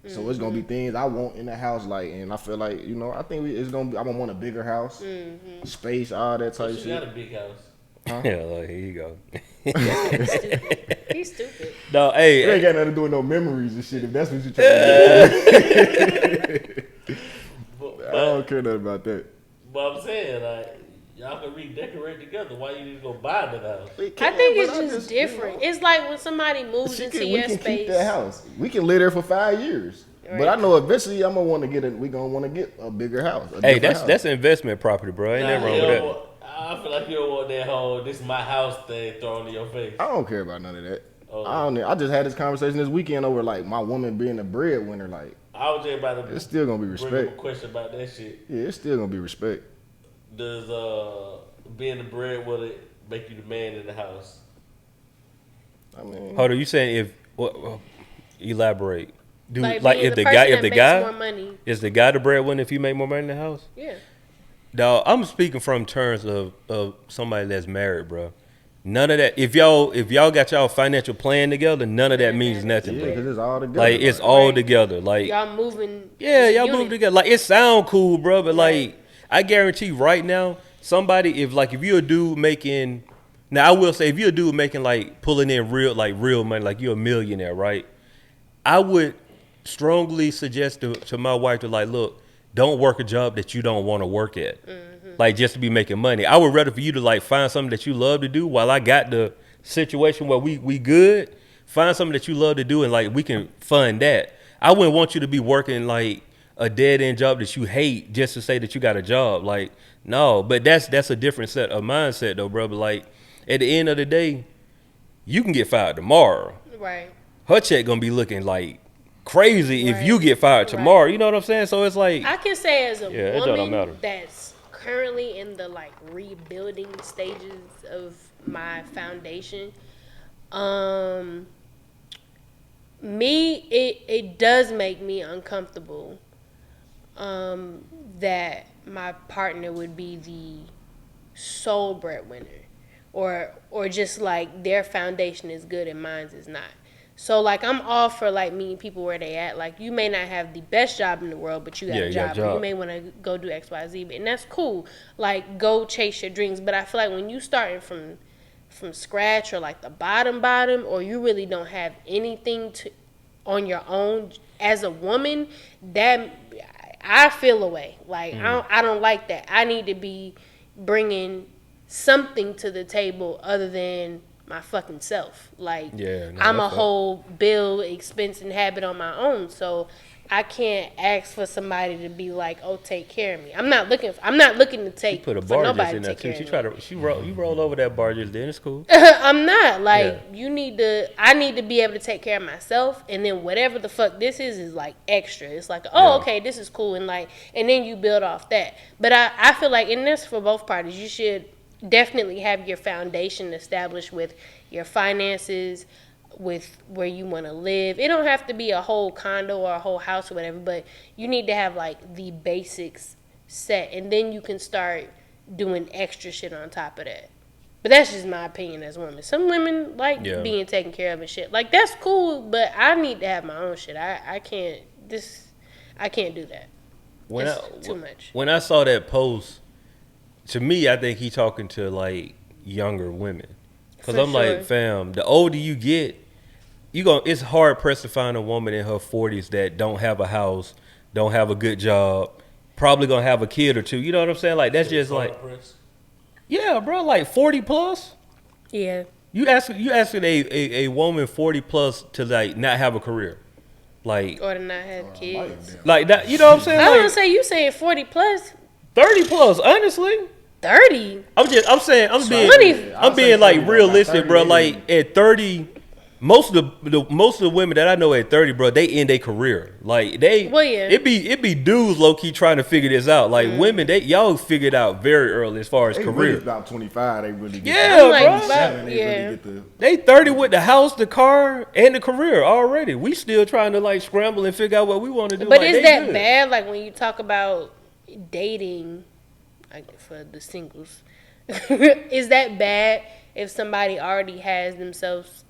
So it's gonna be things I want in the house, like, and I feel like, I think it's gonna be. I'm gonna want a bigger house, space, all that type of shit. She got a big house. Huh? Yeah, like, here you go. He's stupid. No, hey, it ain't got nothing to do with no memories and shit. If that's what you trying to do. I don't care nothing about that. But I'm saying, like, y'all can redecorate together. Why you need to go buy another house? I think it's just different. It's like when somebody moves into your space. We can keep that house. We can live there for 5 years. Right. But I know eventually I'm gonna want to we gonna want to get a bigger house. Hey, that's an investment property, bro. Ain't nothing wrong with that. I feel like you don't want that whole "this is my house" thing thrown in your face. I don't care about none of that. I just had this conversation this weekend over like my woman being a breadwinner. Like, I was just about to. It's still gonna be respect. A question about that shit. Yeah, it's still gonna be respect. Does being the breadwinner make you the man in the house? I mean, hold on, you saying elaborate? Do like if the guy is the guy the breadwinner if you make more money in the house? Yeah. Dog, I'm speaking from terms of somebody that's married, bro. None of that. If y'all got y'all financial plan together, none of that means nothing, yeah, bro. because it's all together. Like, it's all together. Like, y'all moving. Yeah, y'all move together. Like, it sound cool, bro, but like, I guarantee right now, somebody if you're a dude making, now I will say if you're a dude making like pulling in real money, like you're a millionaire, right? I would strongly suggest to my wife to like, look, don't work a job that you don't want to work at. Like, just to be making money. I would rather for you to like find something that you love to do while I got the situation where we good. Find something that you love to do and like we can fund that. I wouldn't want you to be working like a dead end job that you hate just to say that you got a job. Like, no, but that's a different set of mindset though, bro. But like at the end of the day, you can get fired tomorrow. Right. Her check gonna be looking like crazy if you get fired tomorrow. You know what I'm saying? So it's like, I can say as a woman that's currently in the like rebuilding stages of my foundation, it does make me uncomfortable that my partner would be the sole breadwinner, or just like their foundation is good and mine's is not. So like I'm all for like meeting people where they at. Like, you may not have the best job in the world, but you got a job. You may want to go do XYZ, and that's cool. Like, go chase your dreams. But I feel like when you starting from scratch, or like the bottom, or you really don't have anything on your own as a woman, that I feel away. Like I don't like that. I need to be bringing something to the table other than my fucking self. Like, I'm a whole bill, expense, and habit on my own. So I can't ask for somebody to be like, "Oh, take care of me." I'm not looking to take for nobody to take care of me. You roll over that bar just then. It's cool. I'm not like I need to be able to take care of myself, and then whatever the fuck this is like extra. It's like, okay, this is cool, and then you build off that. But I feel like, and this for both parties, you should definitely have your foundation established with your finances, with where you want to live. It don't have to be a whole condo or a whole house or whatever, but you need to have like the basics set, and then you can start doing extra shit on top of that. But that's just my opinion as a woman. Some women like being taken care of and shit. Like, that's cool, but I need to have my own shit. I can't do that. It's too much. When I saw that post, to me, I think he talking to like younger women. Cause For I'm like, fam, the older you get, it's hard pressed to find a woman in her 40s that don't have a house, don't have a good job, probably gonna have a kid or two. You know what I'm saying? Like that's just like, yeah, bro, like 40 plus. Yeah. You asking a woman 40 plus to like not have a career, like Or to not have kids. like that. You know what I'm saying? I Like, don't say you saying 40 plus. 30 plus, honestly. 30. I'm being 20. I'm being like realistic, bro. Like at 30, most of the women that I know at 30, bro, they end their career. Like it be dudes low key trying to figure this out. Like women, y'all figured out very early as far as career. Really about 25, they really get They 30 with the house, the car, and the career already. We still trying to like scramble and figure out what we want to do. But like, is that bad? Like when you talk about dating, like for the singles, is that bad if somebody already has themselves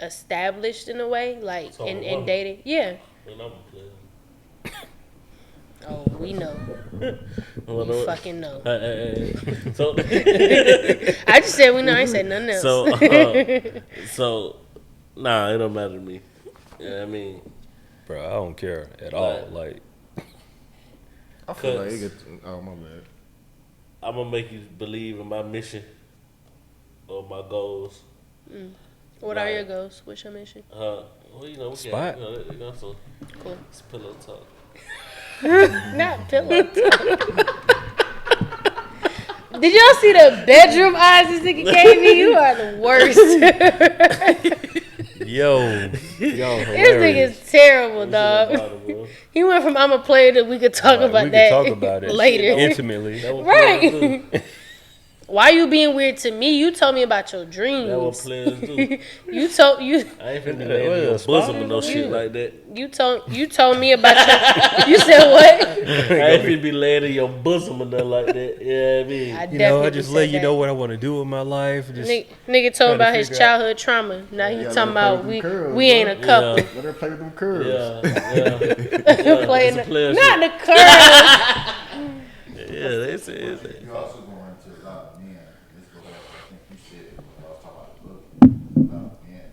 established in a way, like in dating? Yeah. Oh, we know. We fucking know. So I just said we know. I ain't said nothing else. So nah, it don't matter to me. Yeah, I mean, bro, I don't care at all. Like, I feel like it gets. Oh my bad. I'm gonna make you believe in my mission or my goals. What are your goals? What's your mission? Well, you know, Spot. So Cool. it's pillow talk. Not pillow talk. Did y'all see the bedroom eyes this nigga gave me? You are the worst. yo, this nigga is terrible, dog. He went from I'm a player to we could talk about that. We could talk about it later, intimately. Right. Why you being weird to me? You told me about your dreams. That's what players do. I ain't finna lay in your bosom and no shit like that. You told me about your. You said what? I ain't finna be laying in your bosom and nothing like that. Yeah, I mean, I just let you know what I want to do with my life. Just nigga told about his childhood trauma. Now he talking about we ain't a couple. Yeah. Let her play with them curls. Yeah. Playing not the curls. Yeah, they say it. You also going into a lot of men. Let's go back. I think you said it when I was talking about the book. A lot of men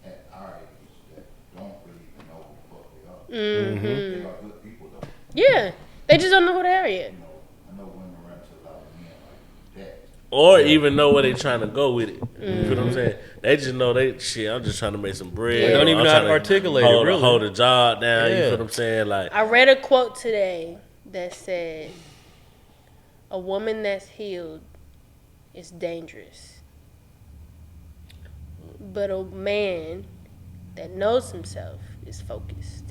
at our age that don't really even know who the fuck they are. Mm-hmm. They are good people though. Yeah, they just don't know who they are yet. I know women run into a lot of men like that. Or even know where they trying to go with it. You feel what I'm saying? They just know I'm just trying to make some bread. They don't even know how to articulate it, really. Hold a job down. Yeah. You feel what I'm saying? Like, I read a quote today that said, "A woman that's healed is dangerous, but a man that knows himself is focused."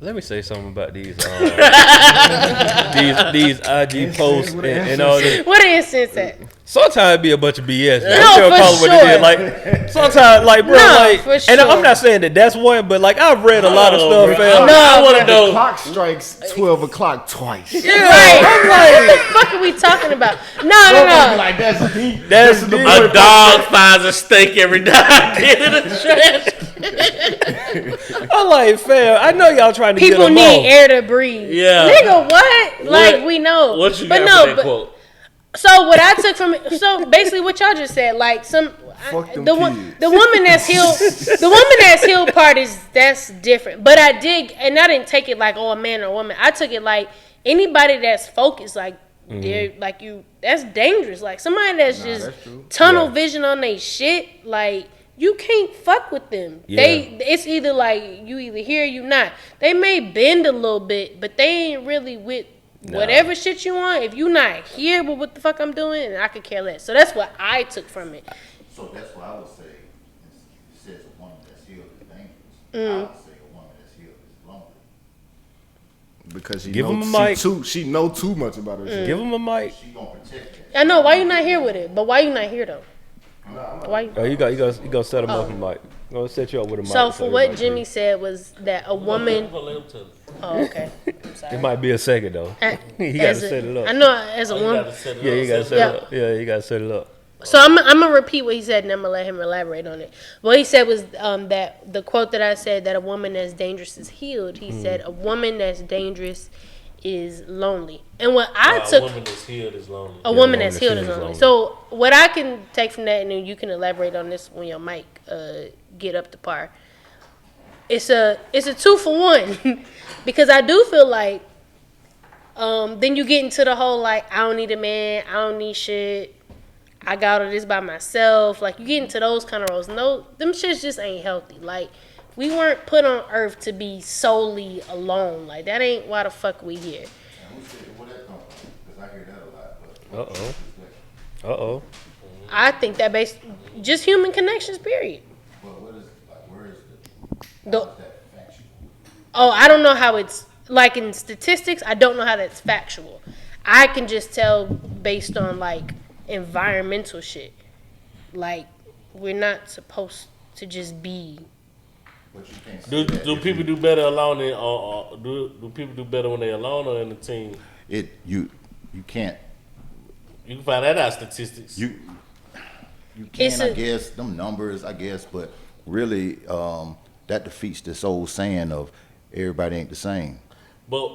Let me say something about these these IG posts and all this. What is sense at? Sometimes it be a bunch of BS. No, I'm for call it what it is. Like sometimes, like bro, No, like, for and I'm not saying that that's one, but like I've read a lot of stuff. Fam. I want to The know. clock strikes 12 o'clock twice. Yeah, Right. I'm What like, the fuck are we talking about? No. Like that's deep. that's the deep. A dog finds a steak every night in the trash. I'm like, fam, I know y'all trying to People get them need off. air to breathe. Yeah. Nigga, what? Like, we know. What you but got no, for that but, quote? So what I took from it, so basically what y'all just said, like Fuck them the kids. woman that's healed, the woman that's healed part that's different. But I didn't take it like, oh, a man or a woman. I took it like anybody that's focused, like they're like that's dangerous. Like somebody that's just that's true. tunnel vision on they shit, like. You can't fuck with them. Yeah. It's either like you either here or you not. They may bend a little bit, but they ain't really with whatever shit you want. If you not here with what the fuck I'm doing, and I could care less. So that's what I took from it. So that's what I would say. It says a woman that's healed is dangerous. I would say a woman that's healed is lonely. Because she Give know, him a mic. she know too much about herself. Give him a mic. She gonna protect that. I know why you not here with it, but why you not here though? Why? Oh, you got set him up with a mic. I'm gonna set you up with a mic. So for what everybody Jimmy can- said was that a woman. Let him tell you. Oh, okay. I'm sorry. it might be a second though. He got to As a- set it up. I know as a You woman. gotta set it Yeah, up, you got to set Yeah. it up. Yeah, you got to set it up. So I'm gonna repeat what he said, and I'm gonna let him elaborate on it. What he said was that the quote that I said that a woman that's dangerous is healed. He said a woman that's dangerous is lonely. And what I A took, woman that's healed is lonely. a woman that's healed is lonely. So what I can take from that, and then you can elaborate on this when your mic get up to par. It's a 2-for-1 because I do feel like then you get into the whole like I don't need a man, I don't need shit, I got all this by myself. Like you get into those kind of roles. No, them shits just ain't healthy. Like we weren't put on earth to be solely alone. Like that ain't why the fuck we here. And who said where that come from? Because I hear that a lot. But Uh-oh. I think that based just human connections. Period. But what is like? Where is The- how is that factual? Oh, I don't know how it's like in statistics. I don't know how that's factual. I can just tell based on like environmental shit. Like we're not supposed to just be. But you can't say that Do if people do better alone than do people do better when they're alone or in a team? you can't You can find that out statistics. you It's can a- I guess them numbers I guess, but really that defeats this old saying of everybody ain't the same. But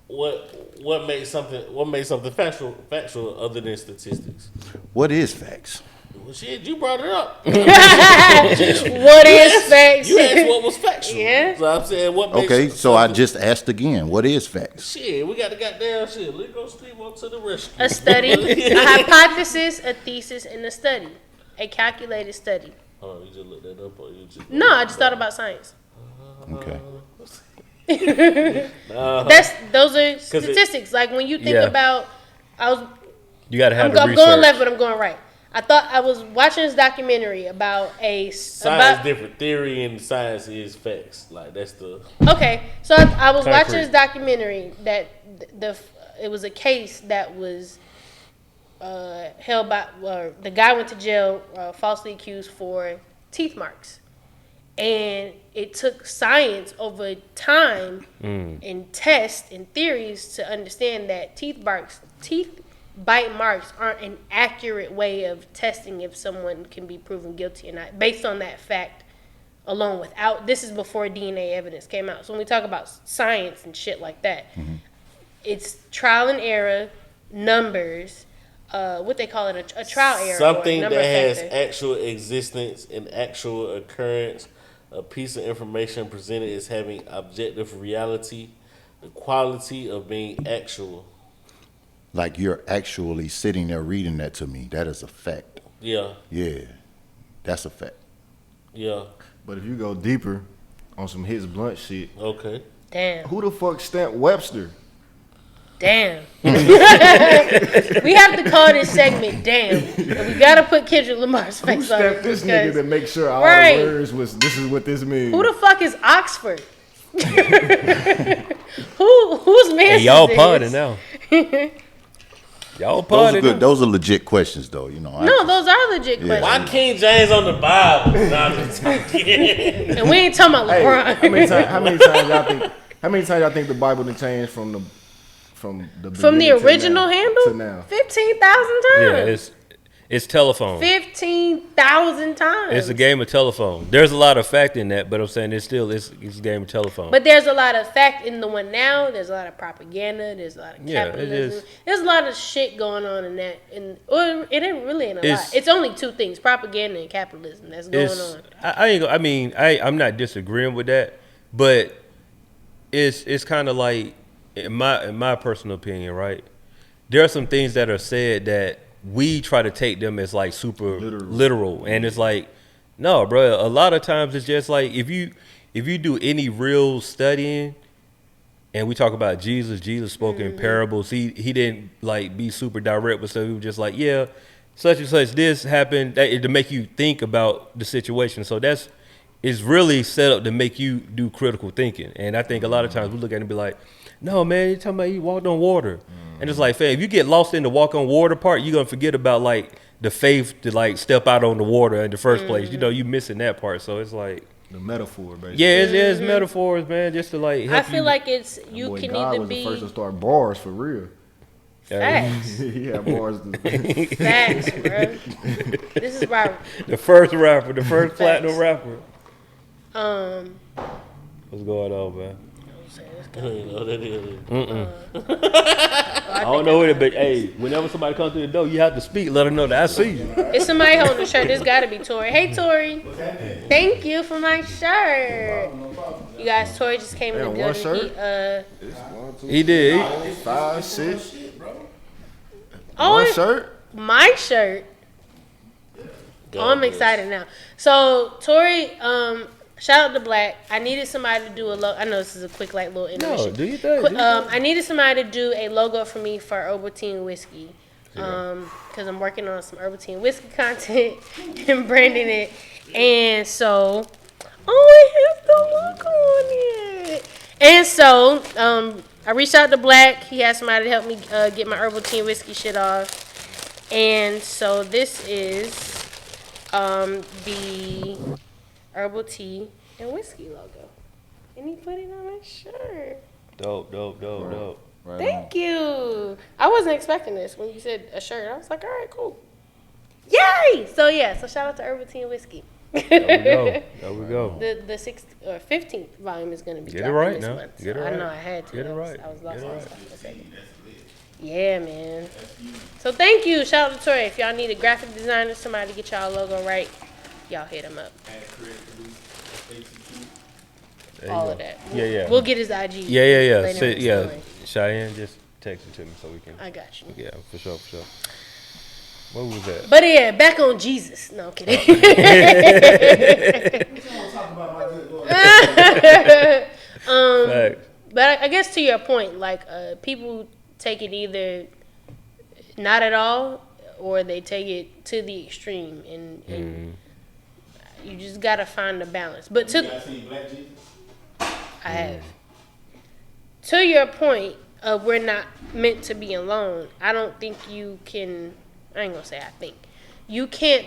what makes something factual other than statistics? What is facts? Well, shit, you brought it up. What is facts? You asked what was factual. Yeah. So I'm saying what makes Okay, so I something- just asked again. What is facts? Shit, we got the goddamn shit. Lingo Steve on to the rescue. A study, a hypothesis, a thesis, and a study. A calculated study. Oh, you just looked that up or you just No, I just thought about science. Okay. Those are statistics. Like when you think Yeah. about, You got to have I'm the going research. left, but I'm going right. I thought I was watching this documentary about Science different. Theory and science is facts. Like that's the Okay, so I was Concrete. watching this documentary that it was a case that was held by the guy went to jail falsely accused for teeth marks, and it took science over time and tests and theories to understand that teeth bite marks aren't an accurate way of testing if someone can be proven guilty or not based on that fact alone. Without this is before DNA evidence came out. So when we talk about science and shit like that, it's trial and error, numbers, what they call it, a trial error. something or a that number has factor. actual existence and actual occurrence. A piece of information presented as having objective reality, the quality of being actual. Like you're actually sitting there reading that to me. That is a fact. Yeah, Yeah. That's a fact. yeah, But if you go deeper on some hits blunt shit, okay. Damn. who the fuck stamped Webster? Damn. We have to call this segment damn. And we gotta put Kendrick Lamar's Who face on it. stamped this nigga because to make sure all Right. the words was this is what this means? who the fuck is Oxford? Whose man Hey, is y'all this? partying now. Y'all Those are partying good. now. Those are legit questions, though. You know. No, those are legit questions. Why King James on the Bible? Nah, I'm just talking. And we ain't talking about Hey, LeBron. how many times y'all think the Bible done changed from the From the beginning to original now- handle? to now? 15,000 times. Yeah, it's telephone. 15,000 times. It's a game of telephone. There's a lot of fact in that, but I'm saying it's a game of telephone. But there's a lot of fact in the one now. There's a lot of propaganda. There's a lot of Yeah, it capitalism. is. There's a lot of shit going on in that. Or it ain't really in a lot. It's- It's only two things: propaganda and capitalism. That's going on. I'm not disagreeing with that, but it's kind of like in my personal opinion, right? There are some things that are said that we try to take them as like super literal, and it's like, no, bro. A lot of times it's just like if you do any real studying, and we talk about Jesus spoke in parables. He didn't like be super direct with stuff. He was just like, yeah, such and such this happened to make you think about the situation. So it's really set up to make you do critical thinking. And I think a lot of times we look at it and be like, no, man, you're talking about he walked on water. And it's like, fam, if you get lost in the walk on water part, you're going to forget about like the faith to like step out on the water in the first place. You know, you missing that part. So it's like, The metaphor, basically. yeah, it's metaphors, man, just to like help I feel you. like it's That you boy can God either was the first to be start bars for real. facts, He had bars. facts, bro. This is why. The first rapper, the first platinum rapper. Um, What's going on, man? say this I guy. don't know what that is. I don't know it, but hey, whenever somebody comes through the door, you have to speak. Let them know that I see you. It's somebody holding the shirt. This gotta be Tori. Hey, Tori. Thank you for my shirt. You guys, Tori just came in the Damn, building. one shirt? He, It's 1, 2, He did. 5, 6. oh, One it's shirt. my shirt. Oh, I'm excited now. So, Tori, shout out to Black. I needed somebody to do a logo. I know this is a quick, like, little intermission. No, do you think? I needed somebody to do a logo for me for Ovaltine whiskey. Because I'm working on some Ovaltine whiskey content and branding it. And so, it has the logo on it. And so, I reached out to Black. He had somebody to help me get my Ovaltine whiskey shit off. And so, this is the herbal tea and whiskey logo. And he put it on his shirt. Dope. Right Thank you. I wasn't expecting this when you said a shirt. I was like, all right, cool. Yay! So yeah, so shout out to Herbal Tea and Whiskey. There we go. The 6th or 15th volume is going to be Get it dropping right this now. month. Get it So I right. know I had to. Get it right. I was lost Get it on right. stuff for a second. Yeah, man. So thank you. Shout out to Tori. If y'all need a graphic designer, somebody to get y'all logo right, y'all hit him up. There you All go. of that. Yeah. We'll get his IG. Yeah. later in Say, the yeah. story. Cheyenne, just text it to me so we can. I got you. Yeah, for sure. What was that? But yeah, back on Jesus. No, I'm kidding. Facts. But I guess to your point, like people take it either not at all or they take it to the extreme, and you just gotta find the balance. But to I have. To your point of we're not meant to be alone, I don't think you can. I ain't gonna say I think. You can't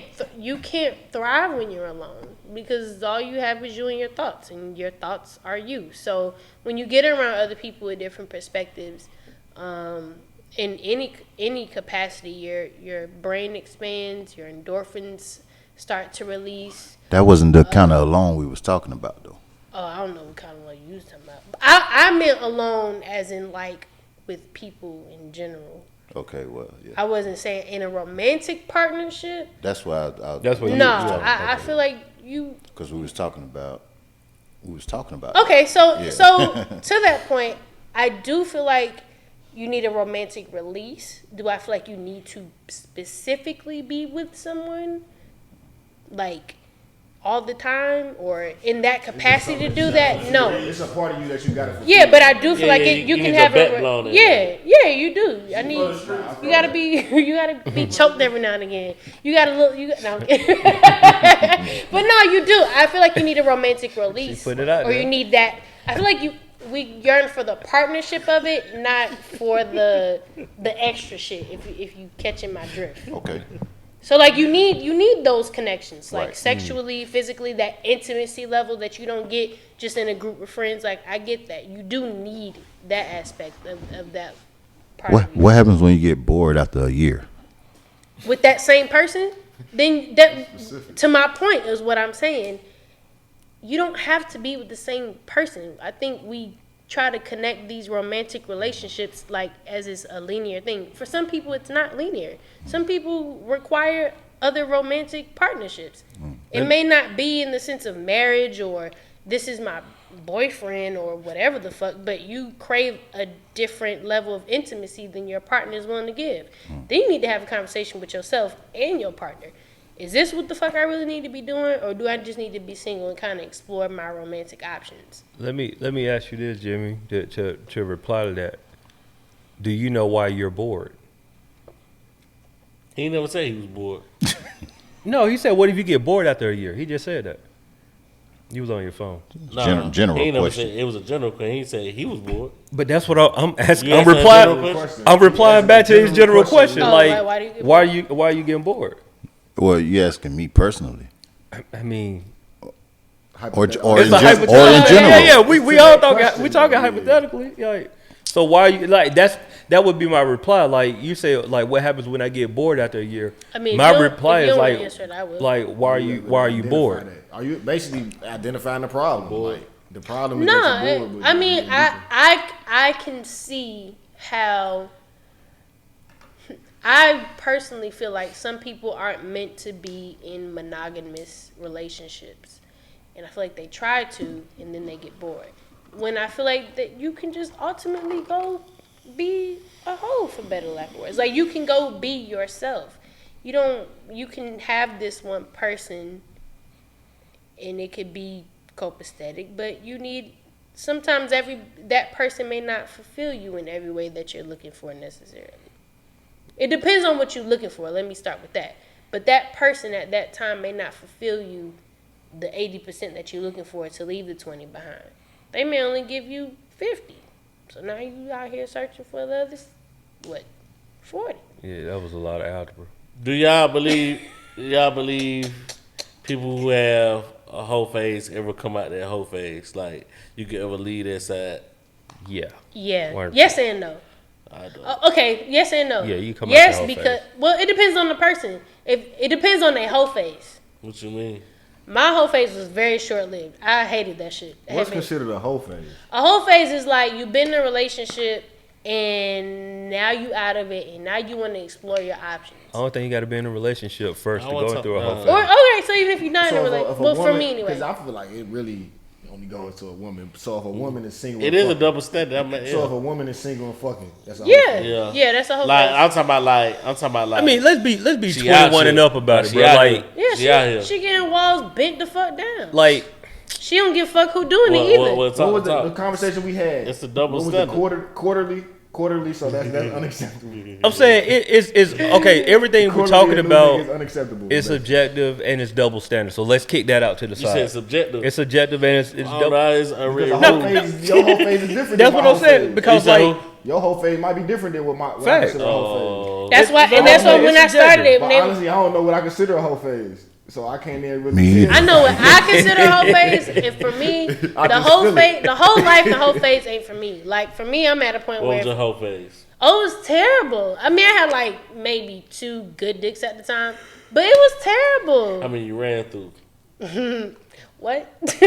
thrive when you're alone because all you have is you and your thoughts, and your thoughts are you. So when you get around other people with different perspectives, in any capacity, your brain expands, your endorphins start to release. That wasn't the kind of alone we was talking about, though. Oh, I don't know what kind of love you was talking about. I meant alone as in like with people in general. Okay, well, yeah. I wasn't saying in a romantic partnership. That's why That's what you No, was talking I feel like you. because we was talking about. Okay, so Yeah. so to that point, I do feel like you need a romantic release. Do I feel like you need to specifically be with someone, like all the time, or in that capacity to do that? No. It's a part of you that you gotta fulfill. Yeah, but I do feel like yeah, you you can need have your back blown in. yeah, you do. I need you gotta be choked every now and again. You gotta look. No. But no, you do. I feel like you need a romantic release, put it out or there. you need that. I feel like we yearn for the partnership of it, not for the extra shit. If you catching my drift. Okay. So like you need those connections, like Right. sexually, physically, that intimacy level that you don't get just in a group of friends. Like I get that. You do need that aspect of that part of you. What happens when you get bored after a year? With that same person, then that to my point is what I'm saying. You don't have to be with the same person. I think we try to connect these romantic relationships like as is a linear thing. For some people, it's not linear. Some people require other romantic partnerships. It may not be in the sense of marriage or this is my boyfriend or whatever the fuck, but you crave a different level of intimacy than your partner is willing to give. Then you need to have a conversation with yourself and your partner. Is this what the fuck I really need to be doing, or do I just need to be single and kind of explore my romantic options? Let me ask you this, Jimmy, to reply to that. Do you know why you're bored? He never said he was bored. No, he said, what if you get bored after a year? He just said that. You was on your phone. General he never question. said it was a general question. He said he was bored. But that's what I'm asking. You I'm asking a replying. general question? I'm replying back to his general question. Oh, Like, why do you get why are you getting bored? Well, you asking me personally, I mean, or it's in, a in hypothetical. general? Yeah, we all talking. question, We talking yeah. hypothetically. Like, so why you like that would be my reply. Like you say, like what happens when I get bored after a year? I mean, my if you don't- reply if you is don't like, answer it, I will. why are you Identify bored? that. Are you basically identifying the problem? Like The problem is No, that you're bored, but I you mean, getting deeper. I can see how. I personally feel like some people aren't meant to be in monogamous relationships, and I feel like they try to, and then they get bored. When I feel like that you can just ultimately go be a hoe, for better lack of words. Like, you can go be yourself. You can have this one person, and it could be copacetic, but you need. Sometimes that person may not fulfill you in every way that you're looking for necessarily. It depends on what you're looking for. Let me start with that. But that person at that time may not fulfill you the 80% that you're looking for to leave the 20 behind. They may only give you 50. So now you out here searching for the others, 40? Yeah, that was a lot of algebra. Do y'all believe people who have a whole phase ever come out their whole phase? Like, you could ever leave that side? Yeah. Yeah. 100%. Yes and no. I don't. Okay, yes and no. Yeah, you come out yes, the whole because phase. well, it depends on the person. If it depends on their whole phase. What you mean? My whole phase was very short lived. I hated that shit. What's considered a whole phase? A whole phase is like you've been in a relationship and now you out of it and now you want to explore your options. I don't think you got to be in a relationship first I to want go to- through a whole phase. Or okay, so even if you're not in a if relationship, a well, for woman- me anyway. Because I feel like it really only goes to a woman. So if a woman is single, It and is a fucking- double standard. I mean, So if yeah. a woman is single and fucking, that's a whole Yeah, phase. yeah, that's a whole Like phase. I'm talking about like. I mean, let's be She out 21 and here. up about it, She bro. out Like, here. Yeah, She out here. she getting walls bent the fuck down. like She don't give a fuck who doing it either. What What was the talk? conversation we had? It's a double What was standard. the quarterly, so that's unacceptable. I'm saying, it's okay. Everything we're Quarterly talking and moving is about unacceptable. is subjective and it's double standard. So let's kick that out to the You said side. subjective. It's subjective and it's Oh, double. no, it's Because unwritten the whole rule. phase, your whole phase is different. That's than what my I'm whole saying phase. because You said like Your whole phase might be different than what I Facts. consider a whole phase. That's why, it's and that's why subjective. when I It's started it, subjective. when But they, honestly, I don't know what I consider a whole phase. So I can't even really Me tell. I know what I consider a whole phase, and for me, I the just whole feel it. phase, the whole life, the whole phase ain't for me. Like for me, I'm at a point What where was your whole phase? it was terrible. I mean, I had like maybe 2 good dicks at the time, but it was terrible. How many you ran through? What? she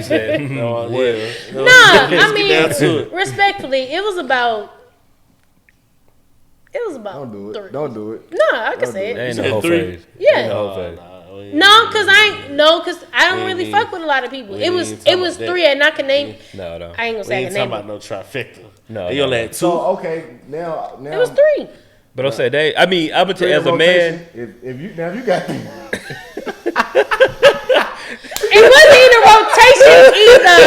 said, No, what? yeah. Nah, Let's I get down to mean, it. respectfully, it was about Don't do 3. it. Don't do it. No, I can Don't say do That it. ain't You the whole said 3? phase. Yeah. That ain't the whole phase. No, cause I don't We really ain't fuck with a lot of people. we It ain't was even talking it was about that. 3, and I can name. No, no. I ain't gonna We say I ain't can talking name. about no trifecta. No, You no, only no. had 2. So okay, now It was 3. But I'm saying they. I mean, I would say as a man, if you got It wasn't even a rotation either.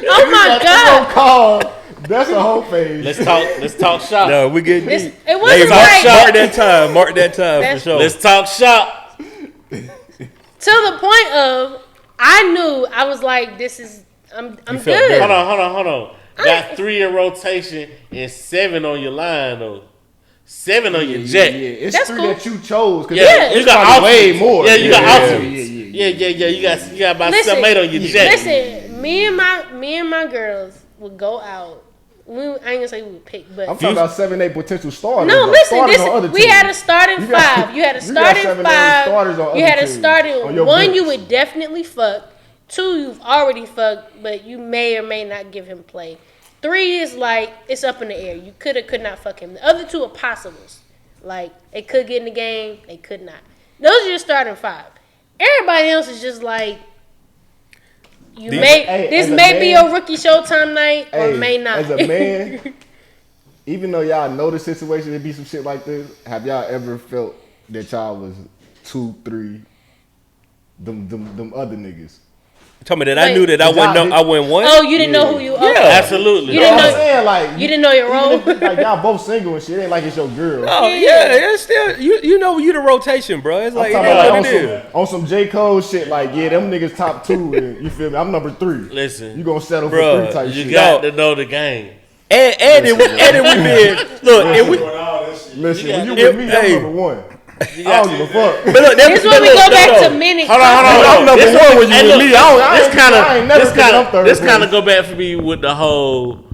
Oh my god! call, that's a whole phase. Let's talk shop. no, we get This, deep. it wasn't Mark, right mark that time. Mark that time That's- for sure. Let's talk shop. to the point of I knew I was like, this is I'm felt good. dirty. Hold on. Got 3 in rotation and 7 on your line though. 7 on your jet. Yeah, it's That's 3 cool. that you chose. Cause Yeah, it's you got probably way options. more. Yeah, you got yeah, options. Yeah. You got about 7, 8 on your jet. Listen, me and my girls would go out. I ain't gonna say we would pick, but I'm talking about 7, 8 potential starters. no, though. listen. Starters on other We teams. had a starting You got- 5. You had a you got starting 7, 8 starters on 5. You other had a teams on starting your 1. bench. You would definitely fuck. 2, you've already fucked, but you may or may not give him play. 3 is like it's up in the air. You could not fuck him. The other 2 are possibles. Like they could get in the game, they could not. Those are your starting 5. Everybody else is just like you Hey, this as a may be man- your rookie Showtime night or Hey, may not. As a man, even though y'all know the situation, it be some shit like this. Have y'all ever felt that y'all was 2, 3, them other niggas? Tell me that I Wait. knew that I Did y'all- went. I went one. Oh, you didn't know who you are. Yeah. Absolutely. You You know didn't what I'm know- saying? Like you didn't know your even role? if, like y'all both single and shit. It ain't like it's your girl. Oh yeah, it's still you know you the rotation, bro. It's I'm like, talking it about is what it is. on some J. Cole shit. Like yeah, them niggas top 2. And, you feel me? I'm number 3. Listen, You gonna settle for Bruh, 3 type you shit. got to know the game. And it we been look. And we, Listen, when you You with me, hey. I'm number 1. I don't give a fuck. but look, This is when we go back to minutes. Hold on. I'm number This 1 when you hey, with look, me. I ain't never thinking I'm third This place. kind of go back for me with the whole.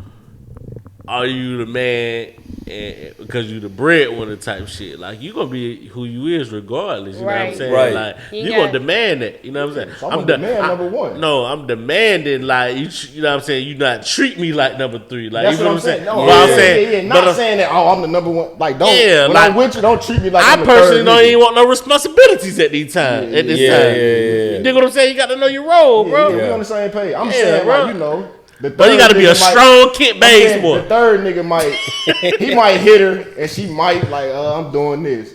Are you the man and because you the breadwinner type shit. Like you gonna be who you is regardless. You know what I'm Right. saying? Right. Like You you got- gonna demand that. You know what I'm saying? So I'm gonna demand number one. No, I'm demanding like you know what I'm saying. You not treat me like number 3. Like That's you what know I'm saying. No, But I'm saying, not but saying that. Oh, I'm the number one. Like, don't. Yeah, when like, I'm with you, don't treat me like I I'm the personally third don't nigga. even want no responsibilities at these time. At this time, you dig what I'm saying? You got to know your role, bro. Yeah, we on the same page. I'm Yeah, saying, bro. like, you know, the third But you got to be a nigga might- strong Kent I'm Bates saying boy. the third nigga might, he might hit her, and she might like, I'm doing this.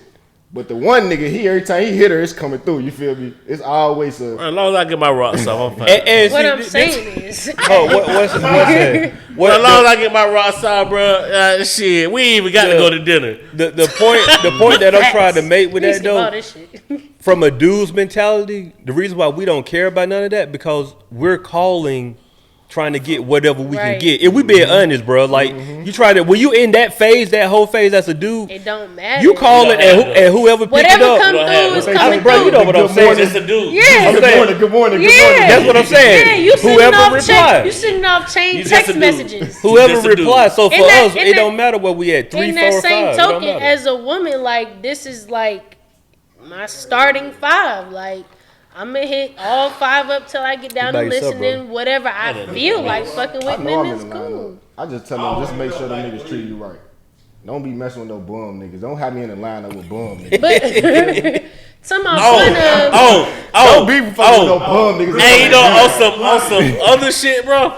But the one nigga, every time he hit her, it's coming through. You feel me? It's always a. As long as I get my rocks off, I'm fine. And What see, I'm saying is, Oh, what's that? Well, as long as I get my rocks off, bro, shit, we ain't even got to go to dinner. the point that I'm trying to make with that all though, this shit. from a dude's mentality, the reason why we don't care about none of that because we're calling, trying to get whatever we can Right. get. If we being honest, bro, like you try to when you in that phase, that whole phase as a dude, It don't matter. you call it don't and whoever pick it Whatever up. come You don't through have is it. coming Bro, you through. know what I'm Good saying. morning. Just a dude. Yeah. I'm Good saying- morning, good morning, good Yeah. morning. That's what I'm saying. Yeah, you sending Whoever off reply. you sending off chain You just text a dude. messages. Whoever Just a dude. replies. So for In that- us, in it that- don't matter where we at, 3, In 4, that or same 5. It don't token, matter. as a woman, like this is like my starting 5. Like I'm gonna hit all 5 up till I get down by the list, yourself, and then whatever I don't know. feel like fucking I with, know I'm then in it's the cool. lineup. I just tell them, just make sure them niggas treat you right. Don't be messing with no bum niggas. Don't have me in the lineup with bum niggas. But some of Don't be fucking with no bum niggas. Hey, you know, on some other shit, bro.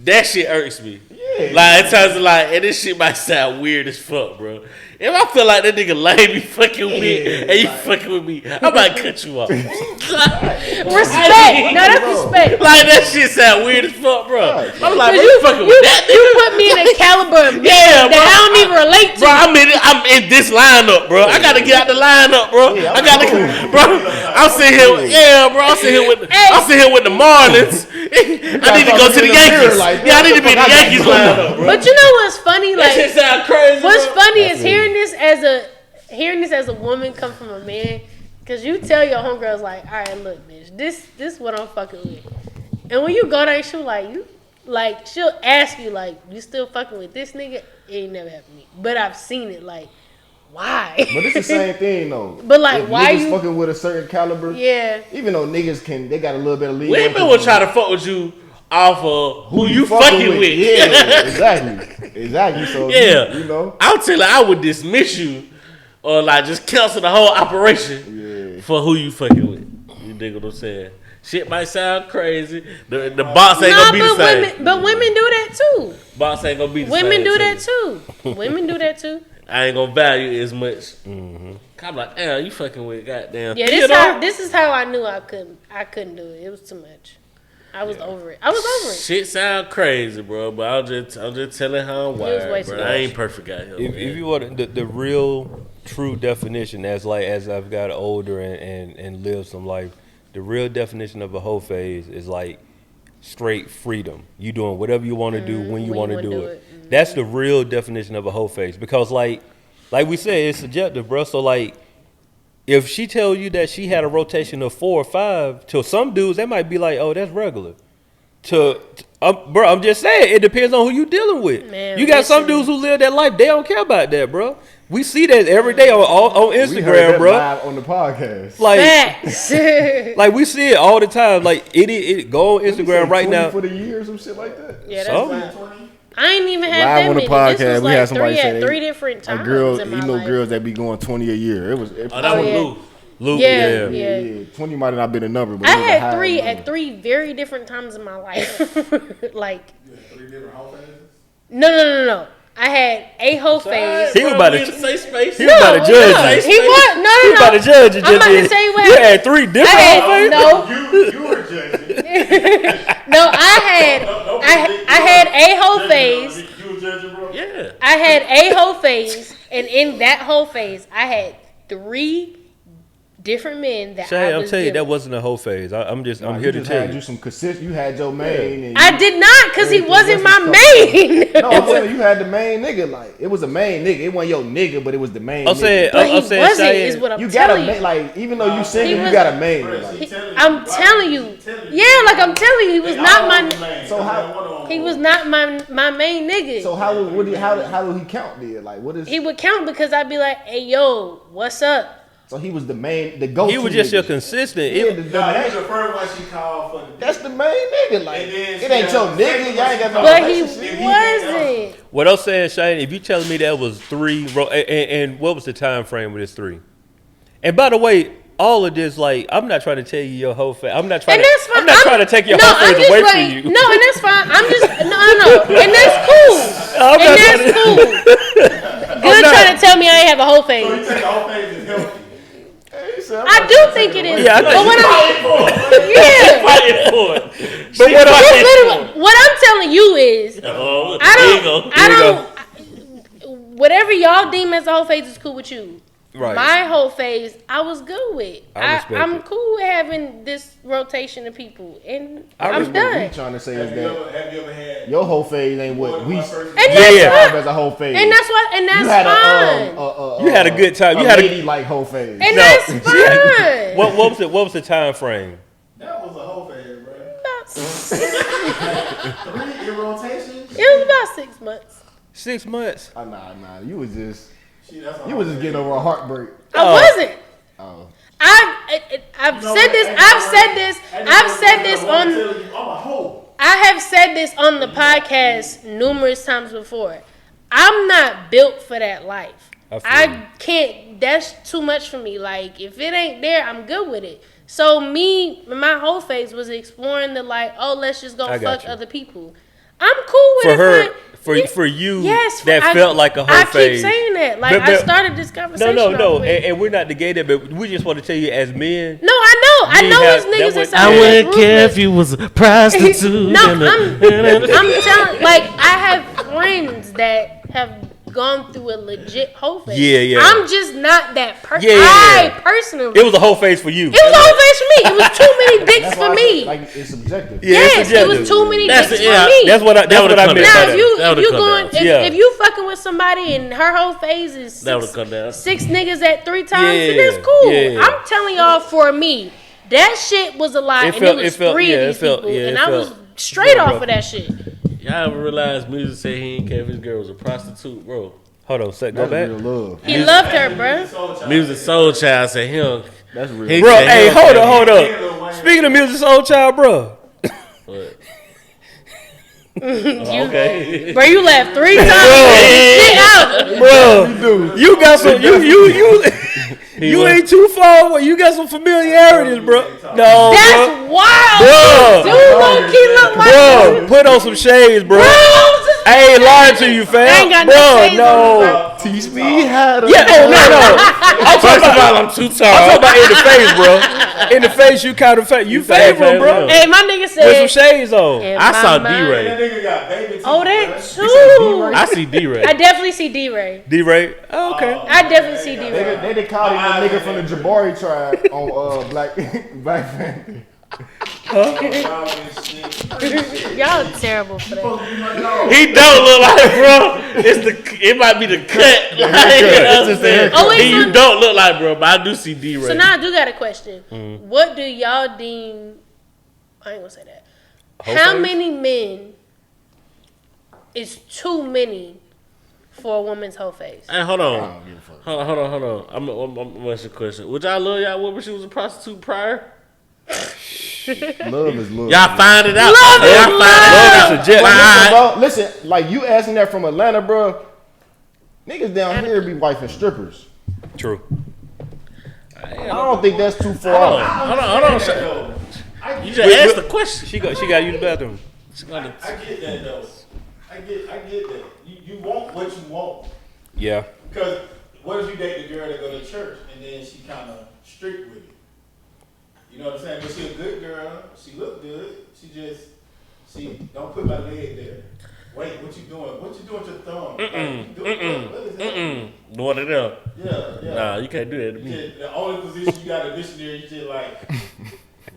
That shit irks me. Yeah. Like in terms of like, and this shit might sound weird as fuck, bro. If I feel like that nigga lame be fucking with me and you fucking with me, I might cut you off. respect. No, that's respect. Like that shit sound weird as fuck, bro. I'm like, bro, Cause you fucking with that you nigga? put me in a caliber of men Yeah, that bro. I don't even relate to. Bro, I'm in this lineup, bro. I gotta get out the lineup, bro. I gotta, bro. I'm sitting here, bro. I'm sitting here with the Marlins. I need to go to the Yankees. Yeah, I need to be in the Yankees lineup, bro. But you know what's funny? That shit Like sound crazy. what's bro. funny is hearing this as a woman come from a man. Cause you tell your homegirls like, all right, look, bitch, this what I'm fucking with. And when you go there, she'll ask you like, you still fucking with this nigga? It ain't never happened to me, but I've seen it. Like, why? But it's the same thing though. But, like, if why niggas you- fucking with a certain caliber? Yeah. Even though niggas they got a little bit of leeway. Women will try to fuck with you off of who you fucking with. Yeah, exactly. So Yeah. you know. I'll tell her I would dismiss you or like just cancel the whole operation for who you fucking with. You dig what I'm saying? Shit might sound crazy. The box ain't gonna be the same. But women do that too. Box ain't gonna be the same. Women do too. that too. Women do that too. I ain't gonna value it as much. I'm like, damn, you fucking with goddamn. Yeah, theater? this is how I knew I couldn't do it. It was too much. I was over it. I was over it. Shit sound crazy, bro. But I'm just telling how I'm was way wired, too bro. much. I ain't perfect out here. If you want the real true definition, as I've got older and lived some life, the real definition of a hoe phase is like straight freedom. You doing whatever you want to do when you want to do it. That's the real definition of a hoe phase. Because like we said, it's subjective, bro. So like, if she tell you that she had a rotation of 4 or 5, to some dudes that might be like, oh, that's regular. Bro, I'm just saying, it depends on who you dealing with. Man, you got some listen. dudes who live that life, they don't care about that, bro. We see that every day on We heard Instagram, that bro. live on the podcast. Like, Facts. like we see it all the time. Like it go on Instagram right 20 now. for the year or some shit like that. Yeah, that's Some. wild. I ain't even have Live that on the many. podcast, This was we like had somebody say three different A times girl, in my you know, life. girls that be going 20 a year. It was. Oh, that Oh, was yeah. Lou. Luke, Yeah. Yeah, 20 might have not been a number, but I it was a had high three number. at 3 very different times in my life. Like, You had 3 different hoe phases? no. I had a hoe phase. He was about to- say space. he was about to judge you. He was no. You about to judge you, I'm about to just tell you what you happened. had 3 different I had, hoe phases? no, You were judging. no. I had a hoe phase. You were judging, bro? Yeah. I had a whole phase, and in that whole phase, I had 3 different men that Shay, I I'm was telling you, that dealing with. wasn't a whole phase. I'm Nah, here you to just tell had you. you some consist. You had your main. And I did not, because he Everything wasn't else my was main. No, I'm saying you had the main nigga. Like it was a main nigga. It wasn't your nigga, but it was the main. I'm nigga. saying, But he I'm saying, wasn't, Cheyenne, is what I'm you got a telling main. you. Like even though you single, He you was- got a main. Like, I'm telling you. Yeah, like I'm telling you, he was not my. so how? He was not my main nigga. So how do he count then? Like what is? He would count because I'd be like, hey yo, what's up? So he was the go-to. He was just nigga. your consistent. He was the first one she called for the. That's the main nigga. Like it ain't your nigga. Y'all ain't got no. But he wasn't. What I'm saying, Shane, if you telling me that was 3, and what was the time frame with this 3? And by the way, all of this, like, I'm not trying to tell you your whole face. I'm not trying to take your whole face away from you. No, and that's fine. I'm just no, and that's cool. Good trying to tell me I ain't have a whole face. So you think the whole face is healthy? I do think it is. Yeah, but what I'm telling you is, I don't. Whatever y'all deem as a whole phase is cool with you. Right. My whole phase, I was good with. I'm cool with having this rotation of people, and I'm done. What we trying to say is that have you ever had your whole phase ain't what we as a whole phase, and that's fine. You had a good time. You had a like whole phase, and that's fine. What was the time frame? That was a whole phase, bro. About 3 in rotation. It was about 6 months. 6 months. Nah. You was just Just getting over a heartbreak. I wasn't. Oh. I've said this on the podcast numerous times before. I'm not built for that life. I can't. That's too much for me. Like if it ain't there, I'm good with it. So my whole phase was exploring the like, oh, let's just go fuck other people. I'm cool with for her. For you, yes, that felt like a whole phase. I keep saying that. Like, I started this conversation. No. And we're not negating that, but we just want to tell you as men. No, I know it's niggas inside. I wouldn't care if you was a prostitute. No, I'm telling. Like, I have friends that have gone through a legit whole phase. Yeah. I'm just not that person. Personally, it was a whole phase for you. It was a whole phase for me. It was too many dicks for me. Like it's subjective. Yes, it was too many dicks for me. That's what I meant. Now, if you fucking with somebody and her whole phase is 6 niggas at 3 times, then that's cool. Yeah. I'm telling y'all, for me, that shit was a lie, and it was 3 of these people, and I was straight off of that shit. Y'all ever realize Music said he didn't care if his girl was a prostitute, bro? Hold on, go back. He loved her, bro. Music Soul Child said him. That's real. Bro, hey, hold up. Speaking of Music Soul Child, bro. What? Okay. Bro, you laughed 3 times. Bro, you got some. You ain't too far away. You got some familiarities, bro. No, that's wild. Bro, dude, low-key look like bro, put on some shades, bro. I ain't lying to you, fam. I ain't got no shades on, teach me how to. Yeah, no. I'm too tall. I'm talking about in the face, bro. In the face, you kind of you favor, bro. Hey, my nigga said with some shades on. I saw D-Ray. That nigga got baby teeth. Oh, that too. I see D-Ray. I definitely see D-Ray. D-Ray? Oh, okay. I definitely see D-Ray. They called him the nigga from the Jabari tribe on Black Panther. Y'all terrible for that. He don't look like, bro. It might be the cut. Like, you don't look like, bro. But I do see D-Ray. So now I do got a question. What do y'all deem? I ain't gonna say that. How many men is too many for a woman's whole face? Hey, hold on. I'm gonna ask you a question. Would y'all love y'all woman if she was a prostitute prior? Love is love. Y'all find it out. Love is love. Listen, like you asking that from Atlanta, bro. Niggas down here be wifing strippers. True. I don't think that's too far. Hold on. You just asked the question. She got to use the bathroom. I get that though. I get that. You want what you want. Yeah. Because what if you date the girl that go to church and then she kind of strict with it? You know what I'm saying? But she a good girl. She look good. She don't put my leg there. Wait, what you doing? What you doing with your thumb? What is that? What it is? Yeah. Nah, you can't do that to me. The only position you got a missionary, you just like,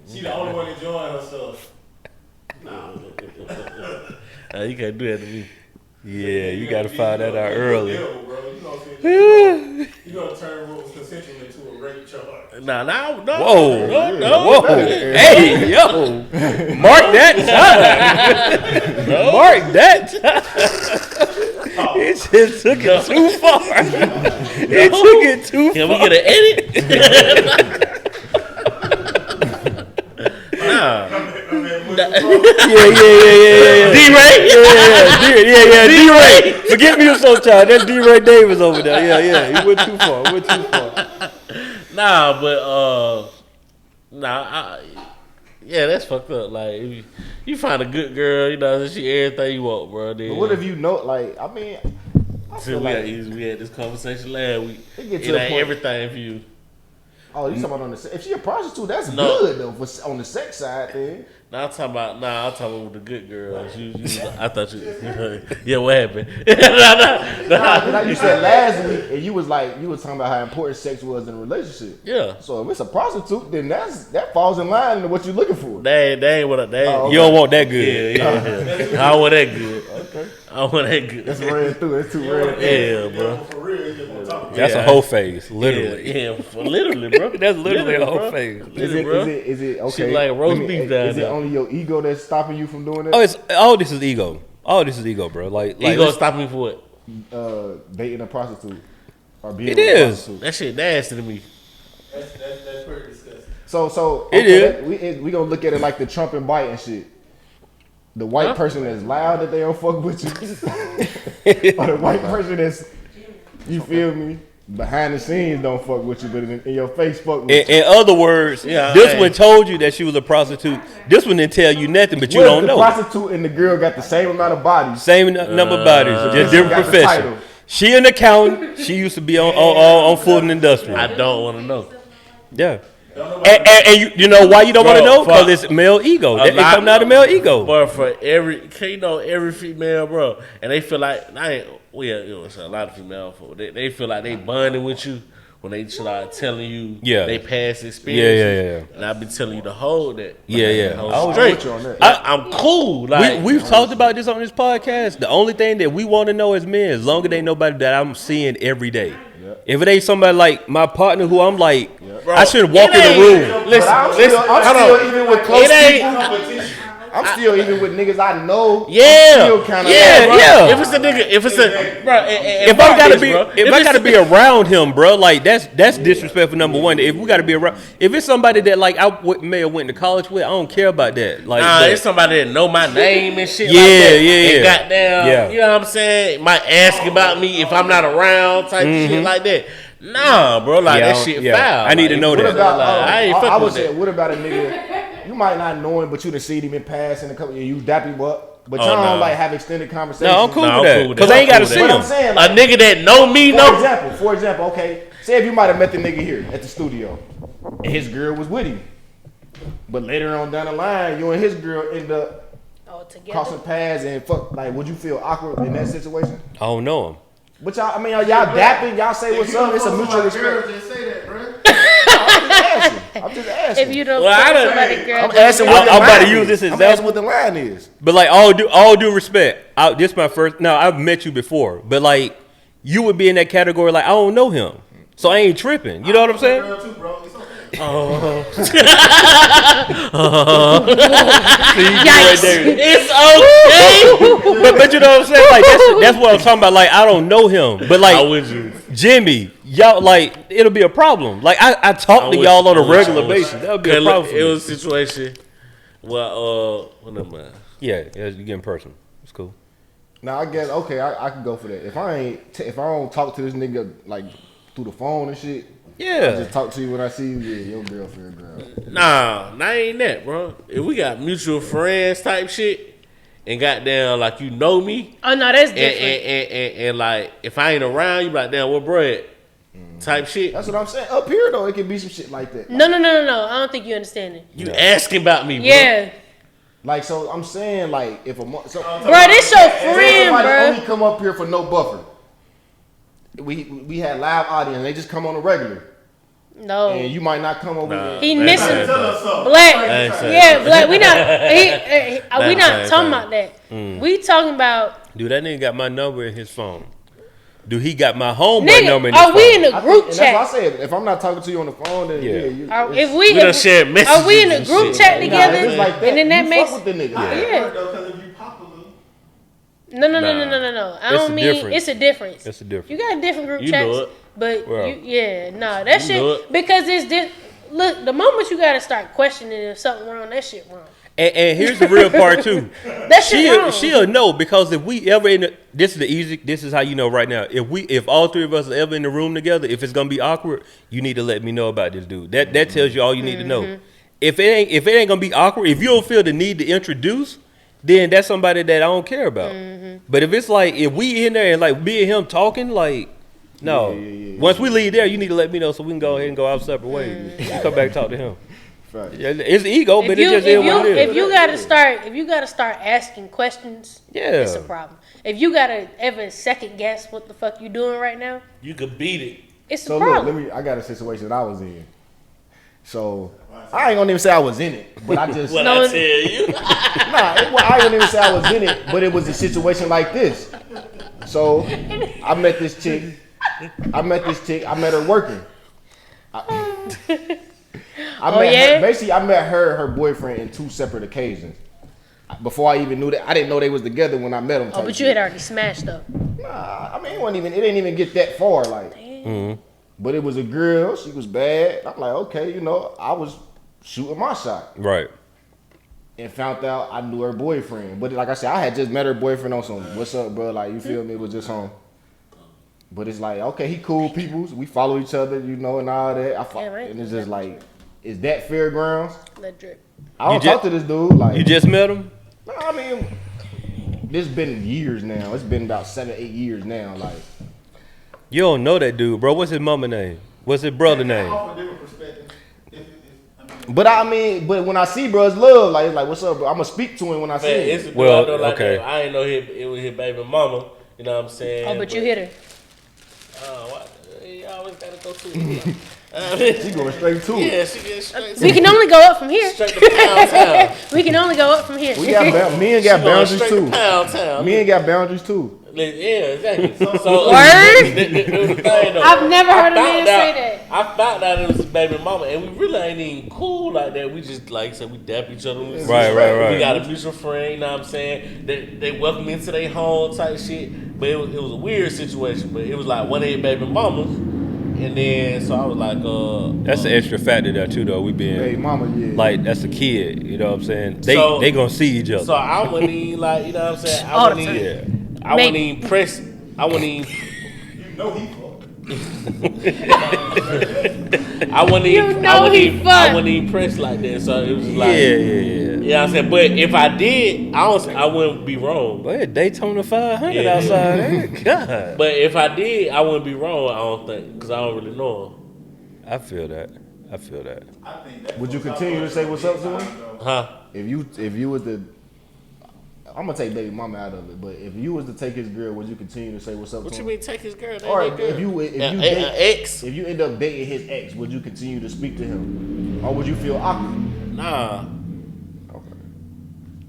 she the only one enjoying herself. Nah. You can't do that to me. Yeah, you got to find that out early. You know what I'm saying? You gonna turn what was consensual into a rape charge. No. Whoa. Hey, yo. Mark that time. Mark that. He just took it too far. He took it too Can far. we get an edit? Nah. Yeah. D-Ray? Yeah. D-Ray. Forget me sometime. That's D-Ray Davis over there. Yeah. He went too far. Nah, but yeah, that's fucked up. Like, if you find a good girl, you know, she everything you want, bro. Then, But what if you know, like, I mean, I see, feel we like had this conversation last week. It get It to a ain't point- everything for you. oh, you talking about on the if she a prostitute, that's No. good though. On the sex side, then I'm talking about with the good girls. I thought you. Yeah, what happened? nah. you said last week, and you was talking about how important sex was in a relationship. Yeah. So if it's a prostitute, then that falls in line into what you're looking for. They ain't what they. Oh, okay. You don't want that good. Yeah. I don't want that good. Okay, I don't want that good. that's ran through. It's too red. Yeah, bro. For real, you just want to talk. That's a whole phase, literally. Yeah, literally, bro. That's literally a whole bro. phase. Is it okay? Shit like roast beef down Is it there. only your ego that's stopping you from doing that? Oh, it's all this is ego. All this is ego, bro. Like You gonna let's- stop me for what? Dating a prostitute or being It with a is. prostitute. That shit nasty to me. That's pretty disgusting. So It is. we gonna look at it like the Trump and Biden shit. The white person that's loud that they don't fuck with you, or the white person that's, you feel me, behind the scenes don't fuck with you, but in your face fuck with you. In other words, Yeah, this hey. one told you that she was a prostitute. This one didn't tell you nothing, but you What if don't the know. prostitute and the girl got the same amount of bodies? Same number of bodies, just she different got the profession. title. She an accountant. She used to be on food and industrial. I don't want to know. Yeah. And you know why you don't want to Bro, know? Because fuck. it's male ego. A It lot- comes out of male ego. But for every female, bro, and they feel like it's a lot of female folk. They feel like they bonding with you when they start telling you they past experiences. Yeah. And I been telling you to hold that. Yeah. Hold I was straight. with you on that. I'm cool. Like We've talked about this on this podcast. The only thing that we want to know as men, as long as they ain't nobody that I'm seeing every day. Yep. If it ain't somebody like my partner who I'm like, Bro, I shouldn't walk in the room. Listen, I'm listen, still hold on. even with close It ain't- people. Competition. I'm still even with niggas I know. Yeah, I'm still kinda bro. yeah. If it's a nigga, If I gotta be around him, bro, like that's disrespectful. Number one, if we gotta be around, if it's somebody that like may have went to college with, I don't care about that. Like, Nah, but- it's somebody that know my name and shit. Yeah, like that. yeah. And goddamn, Yeah. you know what I'm saying? Might ask about me if I'm not around, type shit like that. Nah, bro, like Yeah, that shit yeah. foul. I need to Like, know What that. about, I ain't I fucking would with say, that. what about a nigga? You might not know him, but you done seen him in past in a couple. You dap him up, but Oh, y'all nah. don't like have extended conversations. No, I'm cool Nah, with I'm that cool with because that. I ain't I'm gotta cool see with But him. I'm saying, A like, nigga that know me, for example, okay, say if you might have met the nigga here at the studio, and his girl was with him, but later on down the line, you and his girl end up crossing paths and fuck. Like, would you feel awkward in that situation? I don't know him. But y'all, I mean, y'all dapping, y'all say what's up. It's a mutual respect. Just say that, bro. I'm just asking. If you don't Well, I fuck done- somebody, girl, I'm just asking say what the I'm about line to use is. this I'm example. asking what the line is. But like all due respect, this my first. No, I've met you before, but like you would be in that category. Like I don't know him, so I ain't tripping. You know what I'm saying? Girl too, bro. It's okay. it's okay. But you know what I'm saying? Like that's what I'm talking about. Like I don't know him, but How like would you? Jimmy, y'all like it'll be a problem. Like I talk to y'all on a regular basis. That would be a problem for It me. was a situation. Well, never mind. Yeah, you getting personal. It's cool. Now I guess okay, I can go for that. If I don't talk to this nigga like through the phone and shit, I Yeah. just talk to you when I see you. Yeah, your girlfriend, girl. Nah, ain't that, bro. If we got mutual friends type shit, and goddamn, like you know me, Oh no, that's and, different. and like if I ain't around, you be like, damn, what bread? Type shit. That's what I'm saying. Up here though, it can be some shit like that. No. I don't think you understand it. You asking about me, bro. Yeah, Like so, I'm saying like if a bro, bro, this your friend, somebody bro. only come up here for no buffer. We had live audience. They just come on a regular, No, and you might not come over. Nah. here. he That's missing it. Tell us something. black. ain't saying Yeah, black. We not. We That's not the talking same about that. We talking about Dude, that nigga got my number in his phone. Dude, he got my homeboy number in nigga. his Are we in phone. a group and chat? that's why I said if I'm not talking to you on the phone, then Yeah. If we We done shared messages. are we in a and group shit. chat Nah, together? if it's like that, and then that you makes fuck with the nigga. Yeah. Though, because if you popular, No. I It's don't a mean difference. it's a difference. It's a difference. You got different group You chats, know it. but Well, that you know shit it. because it's look, the moment you gotta start questioning if something wrong, that shit wrong. And here's the real part too. That shit wrong. She'll know because if we ever this is how you know right now. If all three of us are ever in the room together, if it's gonna be awkward, you need to let me know about this dude. That tells you all you need to know. If it ain't gonna be awkward, if you don't feel the need to introduce, then that's somebody that I don't care about. But if it's like if we in there and like me and him talking, like no. Once we leave there, you need to let me know so we can go ahead and go our separate ways. Come back and talk to him. Right. Yeah, it's ego, but it just is what it is. If you gotta start asking questions, it's a problem. If you gotta ever second guess what the fuck you doing right now, You could beat it. it's a So problem. look, I got a situation that I was in. So I ain't gonna even say I was in it, but I just What No, I tell you? I ain't gonna even say I was in it, but it was a situation like this. So I met this chick. I met her working. I met her boyfriend in 2 separate occasions. Before I even knew that, I didn't know they was together when I met them. Oh, but you had already smashed up. Nah, I mean, it didn't even get that far, like. But it was a girl. She was bad. I'm like, okay, I was shooting my shot. Right. And found out I knew her boyfriend. But like I said, I had just met her boyfriend on some, what's up, bro? Like, you feel me? It was just on. But it's like, okay, he cool people. We follow each other, and all that. Right. And it's just like, is that fairgrounds? Let drip. I don't talk to this dude. Like, You just met him? no, I mean, this been years now. It's been about 7-8 years now. Like, You don't know that dude, bro. What's his mama name? What's his brother name? Off a different perspective. but when I see bro, it's love. Like, it's like, what's up, bro? I'm gonna speak to him when I see Man, him. it's a Well, girl like okay. that. I ain't know it was his baby mama. You know what I'm saying? Oh, but you hit her. Why? You always gotta go to it. She going straight to it. Yeah, she gets straight to We can only go up from here. straight to Pound Town. We can only go up from here. Men got She going boundaries straight too. to Pound Town. Men got boundaries too. Yeah, exactly. So, Word? the thing, though, I've never heard a I man found out- say that. I found out it was his baby mama, and we really ain't even cool like that. We just, like I said, we dap each other. Right. We got a mutual friend, you know what I'm saying? They welcome me into their home type shit. But it was a weird situation. But it was like one of their baby mamas. And then, so I was like, That's the extra factor there too, though. We being Hey, mama, yeah. like that's a kid. You know what I'm saying? So- They gonna see each other. so I wouldn't even, like, you know what I'm saying? I All the wouldn't time. even, I wouldn't even press, I wouldn't even, You know he fucked. I wouldn't You even, know he fucked. I wouldn't even press like that. So it was like, yeah. you know what I'm saying? But if I did, I wouldn't be wrong. But it's Daytona 500 Yeah. outside there. God. But if I did, I wouldn't be wrong, I don't think, because I don't really know him. I feel that. I think that Would you continue to say what's up to him? Huh? If you was to, I'm gonna take baby mama out of it. But if you was to take his girl, would you continue to say what's up What to you him? mean take his girl? That Or ain't girl. if you ex? if you end up dating his ex, would you continue to speak to him, or would you feel awkward? Nah. Okay.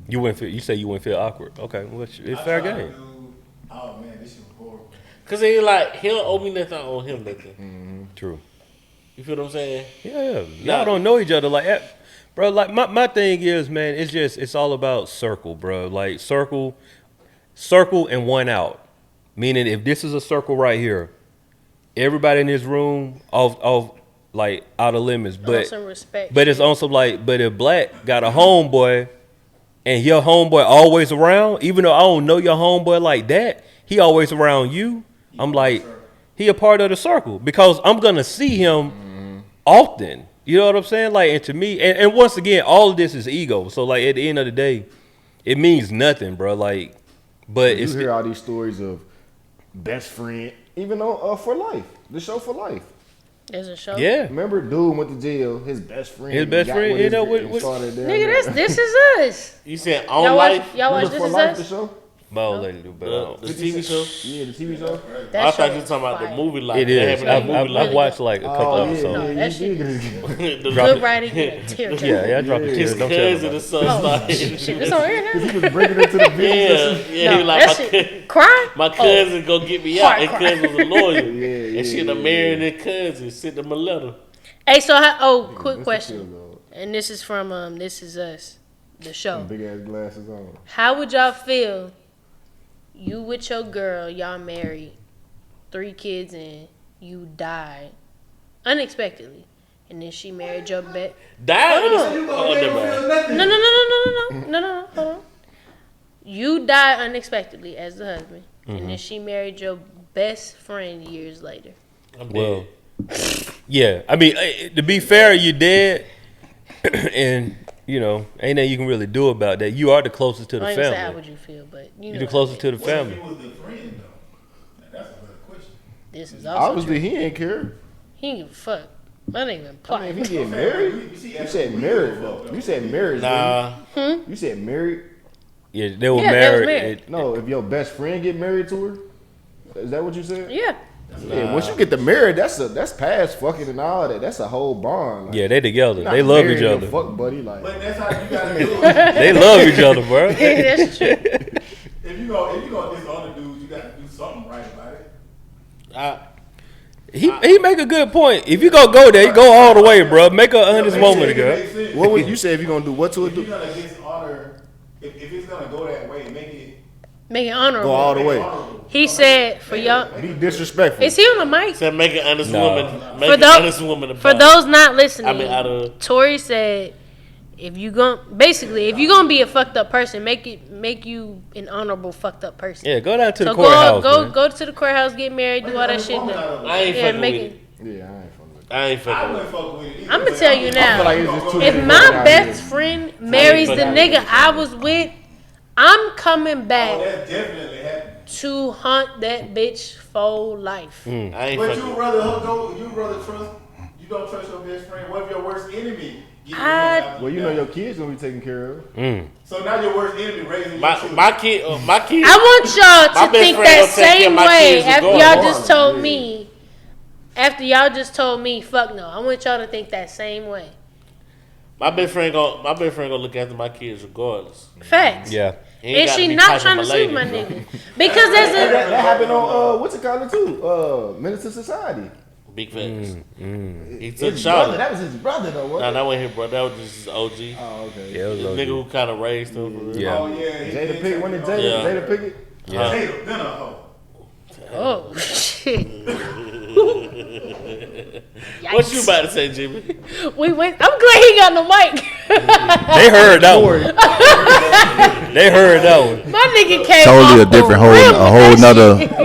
You wouldn't feel. You say you wouldn't feel awkward. Okay, well, it's fair game. Oh man, this shit was horrible. Cause he like he don't owe me nothing, I owe him nothing. True. You feel what I'm saying? Yeah. Y'all Nah. don't know each other like that, bro. Like my thing is, man, it's all about circle, bro. Like circle and one out. Meaning, if this is a circle right here, everybody in this room off like out of limits, but some respect. But it's also like, but if Black got a homeboy and your homeboy always around, even though I don't know your homeboy like that, he always around you. I'm like, he a part of the circle because I'm gonna see him often. You know what I'm saying? Like, and to me, and once again, all of this is ego. So like at the end of the day, it means nothing, bro. Like, but You it's hear all these stories of best friend, even on For Life, the show For Life. There's a show. yeah. Remember, dude went to jail. His best friend. His best got friend with his ended up girl with- and with- started down Nigga, there. this is us. You said on Y'all life? watch, y'all watch Remember This For Is Life, the Us? show? Ball lady do, but I The don't- TV show? Yeah, the TV show. That I show thought you were is talking about the fire. movie life. it is. I've I've watched like a couple Oh, episodes. No, that you shit- did. The- Drop Good it. writing, yeah, tear Yeah, I dropped it. His Don't tell nobody. cousin or something. Oh, shit, it's on here now. He was bringing it to the video. Yeah, No, he like that my shit. Crying? My cousin go get me out. Hard His cry. cousin was a lawyer. Yeah, And she yeah, done married his cousin, sent him a letter. Hey, so quick That's question. the feel, And this is from This Is Us, the show. Big ass glasses on. How would y'all feel you with your girl, y'all married, 3 kids in, you died unexpectedly, and then she married your best. Died? No, hold on. You died unexpectedly as the husband, and then she married your best friend years later. I'm dead. Yeah. I mean, to be fair, you dead, and you know, ain't nothing you can really do about that. You are the closest to the I family. say how would you feel, but you know, You're the closest to the family. What if he was the friend though? That's a better question. This is also Obviously, true. he ain't care. He ain't give a fuck. That ain't even plot. I mean, if he get married, you said married though. You said married. Nah. You said married. Yeah, they were Yeah, they married. was married. No, if your best friend get married to her, is that what you said? Yeah. Yeah. Once you get the married, that's past fucking and all that. That's a whole bond. Like, Yeah, they together. you're They not love married each your other. Fuck buddy, like. But that's how you gotta do it. They love each other, bro. That's true. If you go this other dude, you gotta do something right about it. He make a good point. If you go there, you go all the way, bro. Make an honest moment, girl. What would you say if you're gonna do what to it? If you're gonna dishonor, if it's gonna go that way, Make it honorable. Go all the way. honorable. He said for y'all. Be disrespectful. Is he on the mic? Said make an honest No. woman. Make For an those- honest woman about For those not listening, I mean, out of- Tori said, if you gonna be a fucked up person, make you an honorable fucked up person. Yeah, go down to the So courthouse. go man. go to the courthouse, get married, do all that shit. I ain't Yeah, fucking make with it. it. Yeah, I ain't fucking with I ain't I fucking with wouldn't it. fuck with it either. I'm gonna tell you I feel now. like it's just too If many my women out best here. friend marries the nigga I was with, I'm coming Oh, back that definitely happened. to haunt that bitch for life. I ain't But fucking you with rather trust. You don't trust your best friend. What if your worst enemy? Get you I- after Well, you die? know your kids gonna be taken care of. So now your worst enemy raising your my children. my kid. My kid. I want y'all My to best think friend that gonna take care same of my way kids after regardless. y'all just told Yeah. me. After y'all just told me, fuck no. I want y'all to think that same way. My best friend gonna look after my kids regardless. Facts. Yeah. He ain't And gotta she be not typing trying to lady, sue my bro. nigga. Because there's That a happened on what's it called too? Menace to Society. Big facts. He took His brother, Shoutout. that was his brother though. Nah, Wasn't that wasn't his brother. That was just his OG. Oh, okay. Yeah, it was The OG. nigga who kind of raised him. For real. Yeah. Oh yeah. he Jada did Pickett, take when it did on. Yeah. Jada Pickett? Yeah. Jada, then a hoe. oh shit. What you about to say, Jimmy? We went. I'm glad he got no mic. They heard that one. They heard that one. My nigga came Totally off a different the rim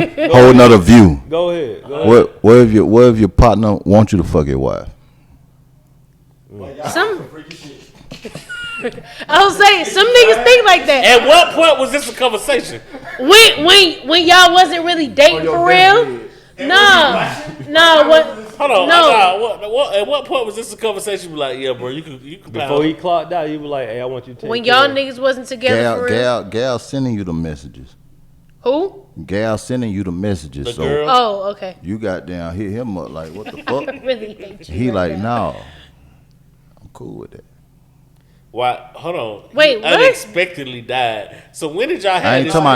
with that whole nother view. Go ahead. Go ahead. What if your partner wants you to fuck your wife? shit. Some. I was saying some niggas think like that. At what point was this a conversation? When y'all wasn't really dating your for best real. bed. No, what? Hold on. No. What? At what point was this a conversation? Be like, yeah, bro, you can. Before he clocked out, he was like, "Hey, I want you to take When care y'all of-" niggas wasn't together for real. Gal sending you the messages. Who? Gal sending you the messages. The so girl. Oh, okay. you got down, hit him up like, what the fuck? I really hate you. He right like, now. no, I'm cool with that. Why? Hold on. Wait, He what? unexpectedly died. So when did y'all have I ain't this? talking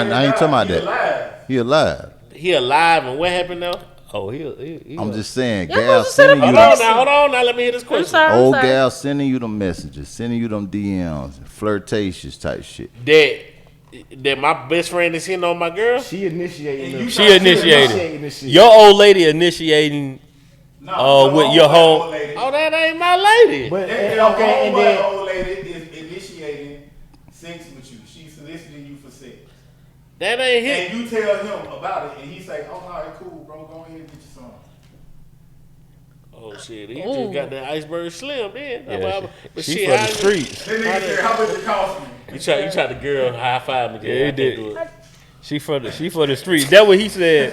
about He that. alive. He alive. He alive, and what happened now? Oh, he I'm just saying, Y'all gal supposed to set up sending a you Hold on now. Let me hear this I'm question. sorry. I'm old sorry. gal sending you them messages, sending you them DMs, flirtatious type shit. That my best friend is hitting on my girl. She initiating them. She initiated. initiating this shit. Your old lady initiating No, with your whole- old lady. Oh, that ain't my lady. But And okay, and then old lady is initiating sex with you. She's soliciting you for sex. That ain't hit. And you tell him about it, and he say, "Oh, no, it's cool, bro. Go ahead and get you some." Oh shit, he Ooh. just got that iceberg slim then. Yeah, But she shit, for the how- streets. Then nigga said, "How much it cost me?" You tried the girl high five me. Yeah, he I can't did. do it. She for the streets. That what he said.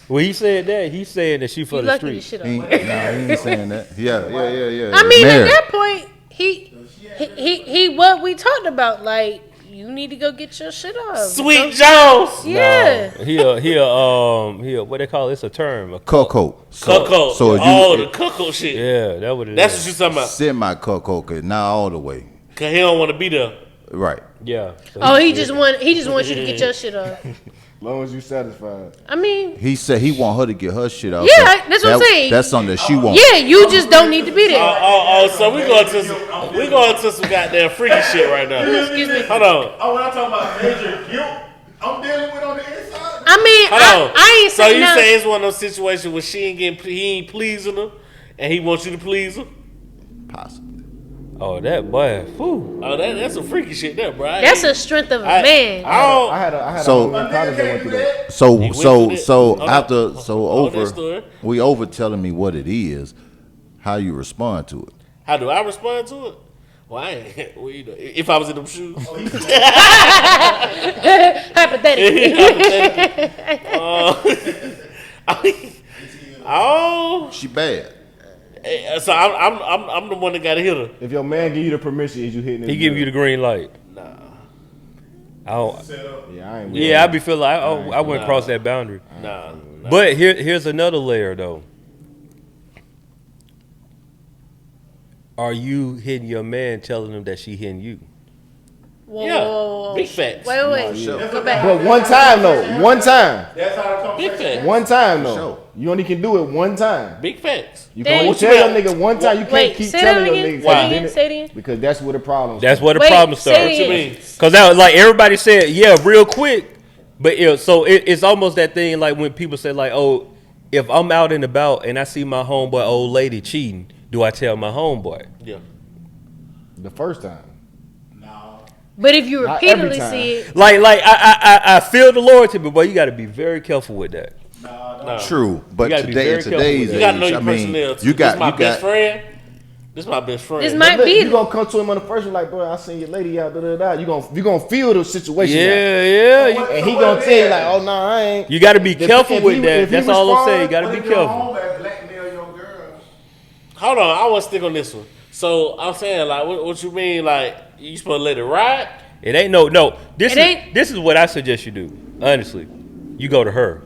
When he said that, he's saying that she for You the lucky this streets. shit He over. ain't, nah, he ain't saying that. Yeah. I mean, Married. at that point, he what we talked about, like, you need to go get your shit off. Sweet Jones. Yeah. He what they call it? It's a term. A Coco. Coco. So you the Coco shit. Yeah, that what it That's is. what you talking about. semi Coco, cause not all the way. Cause he don't want to be there. Right. Yeah. So Oh, he just wants you to get your shit off. as long as you satisfied. I mean, He said he want her to get her shit out. Yeah, that's what I'm saying. That's something that she wants. yeah, you just don't need to be there. So we going to some goddamn freaky shit right now. Excuse me. Hold on. Oh, when I talk about major guilt, I'm dealing with on the inside. I mean, I ain't So saying you nothing. say it's one of those situations where he ain't pleasing her, and he wants you to please her? Possibly. Oh, that boy. Whew. Oh, that's some freaky shit there, bro. That's a strength of a man. I had a So- homie in college that went through that. We over telling me what it is. How you respond to it? How do I respond to it? Well, I ain't. Well, you know, if I was in them shoes. Hypothetically. She bad. So I'm the one that got to hit her. If your man give you the permission, is you hitting? He give you the green light. Nah. I don't. Yeah, I ain't. Yeah, I be feeling like I wouldn't cross that boundary. Nah. But here's another layer though. Are you hitting your man, telling him that she hitting you? Whoa. Big facts. Wait. Go back. But one time though, one time. That's how the Big conversation. facts. One time though. Sure. You only can do it one time. Big facts. You can Dang. only tell your nigga one time. You can't Wait, keep say that telling your again. nigga. Say it again. Because that's where the problem That's starts. where the Wait, problem say starts. it again. Because that was like everybody said, yeah, real quick. But it's almost that thing like when people say like, oh, if I'm out and about and I see my homeboy old lady cheating, do I tell my homeboy? Yeah. The first time. But if you Not every repeatedly time. see it, Like I feel the loyalty, but boy, you got to be very careful with that. True, but gotta be today very in today's careful You gotta know age, your I mean, personality. you got this my best friend. This my best friend. this might Look, be. you gonna come to him on the first one like, bro, I seen your lady out, You gonna feel the situation. out. Yeah. And he gonna tell you like, oh no, I ain't. You got to be If- careful if with he- that. if he That's all I'm saying. You respond, got to be What if your careful. homeboy blackmail your girl? Hold on, I want to stick on this one. So I'm saying, like, what you mean? Like, you supposed to let it ride? It ain't no. This It ain't- is what I suggest you do. Honestly, you go to her.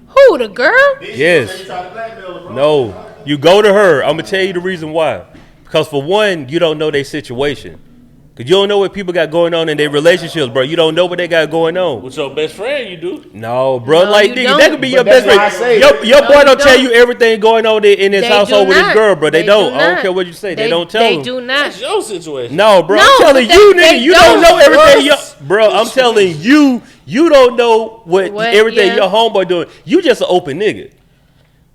Who, the girl? Yes. You try to blackmail her, bro. No, you go to her. I'm gonna tell you the reason why. Because for one, you don't know their situation. Cause you don't know what people got going on in their relationships, bro. You don't know what they got going on. With your best friend, you do. No, bro. No, like you nigga, don't. that could be your But best that's why I friend. say- Your No, boy you don't tell don't. you everything going on in his They household do with his not. girl, bro. They don't. do I don't not. care what you say. They don't tell They him. do not. That's your situation. No, bro. No, I'm telling but you, they nigga, you don't don't. know everything. Bro, I'm telling you, you don't know what everything yeah. your homeboy doing. You just an open nigga.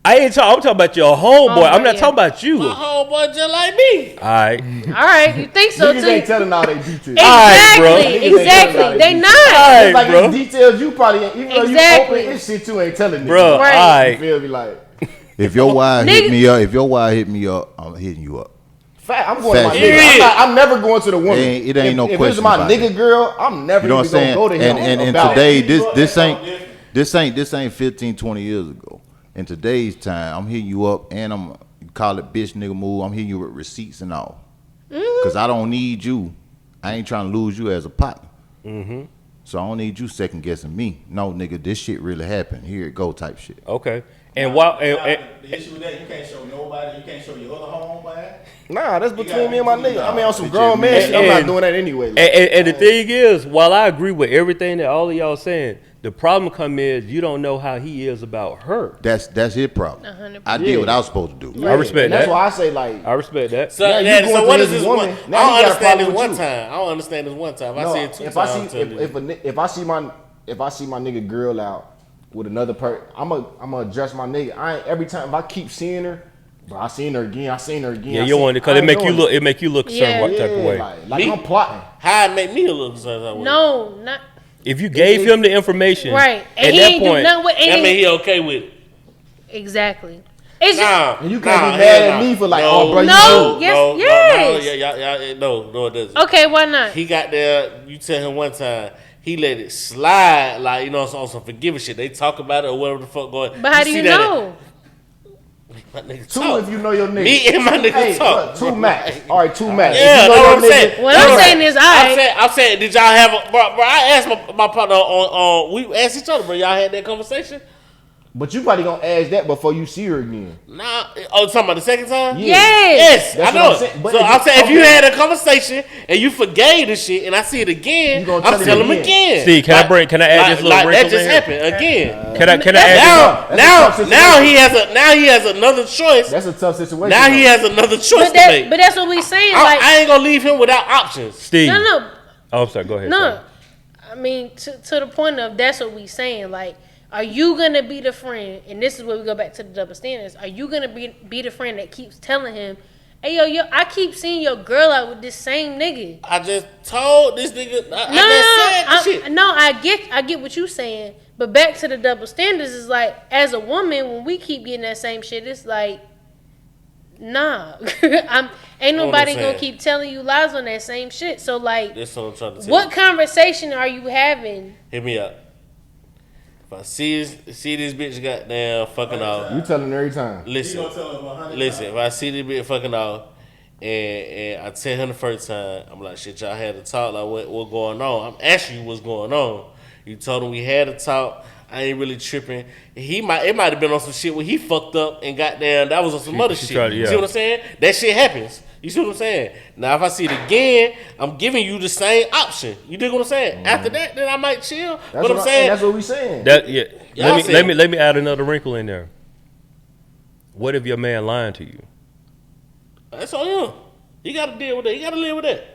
I'm talking about your homeboy. I'm not yeah. talking about you. My homeboy just like me. All right. All right, you think so Niggas too? ain't telling all they details. right, bro. Exactly. They not. All It's like right, bro. it's details you probably ain't, even though Exactly. you open this shit you ain't telling Bro, niggas. Right. all You right. feel me like If your wife Nigga- hit me up, I'm hitting you up. fact, I'm going to my Fact. nigga. I'm never going to the woman. It ain't no if question If it's my about nigga that. girl, I'm never You know what I'm even saying? gonna go to him And about today, it. this ain't 15, 20 years ago. In today's time, I'm hitting you up and I'm call it bitch nigga move. I'm hitting you with receipts and all. Cause I don't need you. I ain't trying to lose you as a partner. So I don't need you second guessing me. No, nigga, this shit really happened. Here it go type shit. Okay. And while The issue with that, you can't show nobody. You can't show your other homeboy. Nah, that's between me and my nigga. I mean, on some It's grown just man me. shit, I'm not And- doing that anyway. and the thing is, while I agree with everything that all of y'all saying, the problem come is you don't know how he is about her. That's his problem. 100%. I did what I was supposed to do. I respect and that's that. why I say like, I respect that. So, Yeah, you yeah, going so to what his is this woman. one? Now I he don't got a understand this problem one with you. time. I don't understand this one time. If no, I see it two if I times, see if I see my nigga girl out with another person, I'm gonna adjust my nigga. Every time if I keep seeing her, bro, I seen her again. Yeah, you want it because it make you look a certain Yeah. what type of way. Like Me? I'm plotting. how it make me look certain way. No, not If you gave him the information, right. at And he that ain't do point, nothing with That any. mean he okay with it. Exactly. It's Nah, And you can't nah, be mad hell at nah. me for like, No, oh, bro, you No. do. Yes, no, yes. no, it doesn't. just okay. Why not? He got there. You tell him one time. He let it slide, like on some forgiving shit. They talk about it or whatever the fuck going. But how do see you that- know? My nigga Two talk. if you know your nigga. Me and my nigga Hey, talk. two max. All right, two max. If Yeah, you know that's your what I'm nigga- saying. What That's I'm what saying is, I. I'm saying, did y'all have a bro? I asked my partner on we asked each other, bro. Y'all had that conversation? But you probably gonna ask that before you see her again. Nah. Oh, talking about the second time? Yeah. Yes. Yes, That's I know what I'm it. saying. But So if I'm you- saying if you okay. had a conversation and you forgave the shit and I see it again, You gonna I'm tell him telling him again. again. Steve, can I add this little like wrinkle that just in here? happened again. Can I add That's a Now tough he has another choice. That's a tough situation. Now he though. has another choice But to make. that's what we saying. Like I ain't gonna leave him without options. Steve? no. Oh, I'm sorry. Go ahead. No. sorry. I mean, to the point of that's what we saying. Like, are you gonna be the friend? And this is where we go back to the double standards. Are you gonna be the friend that keeps telling him, "Hey, yo, I keep seeing your girl out with this same nigga." I just told this nigga. I just said this shit. No, I get what you saying. But back to the double standards is like, as a woman, when we keep getting that same shit, it's like, nah, ain't nobody gonna keep telling you lies on that same shit. So like, that's what I'm trying to tell what you. conversation are you having? Hit me up. If I see this bitch goddamn fucking off, You telling her every time. listen. If I see this bitch fucking off, and I tell him the first time, I'm like, shit, y'all had a talk, like what going on? I'm asking you what's going on. You told him we had a talk. I ain't really tripping. It might have been on some shit where he fucked up and goddamn that was on some other shit. You see what I'm saying? That shit happens. You see what I'm saying? Now if I see it again, I'm giving you the same option. You dig what I'm saying? After that, then I might chill. But I'm saying that's what we saying. Let me add another wrinkle in there. What if your man lying to you? That's on him. He got to deal with that. He got to live with that.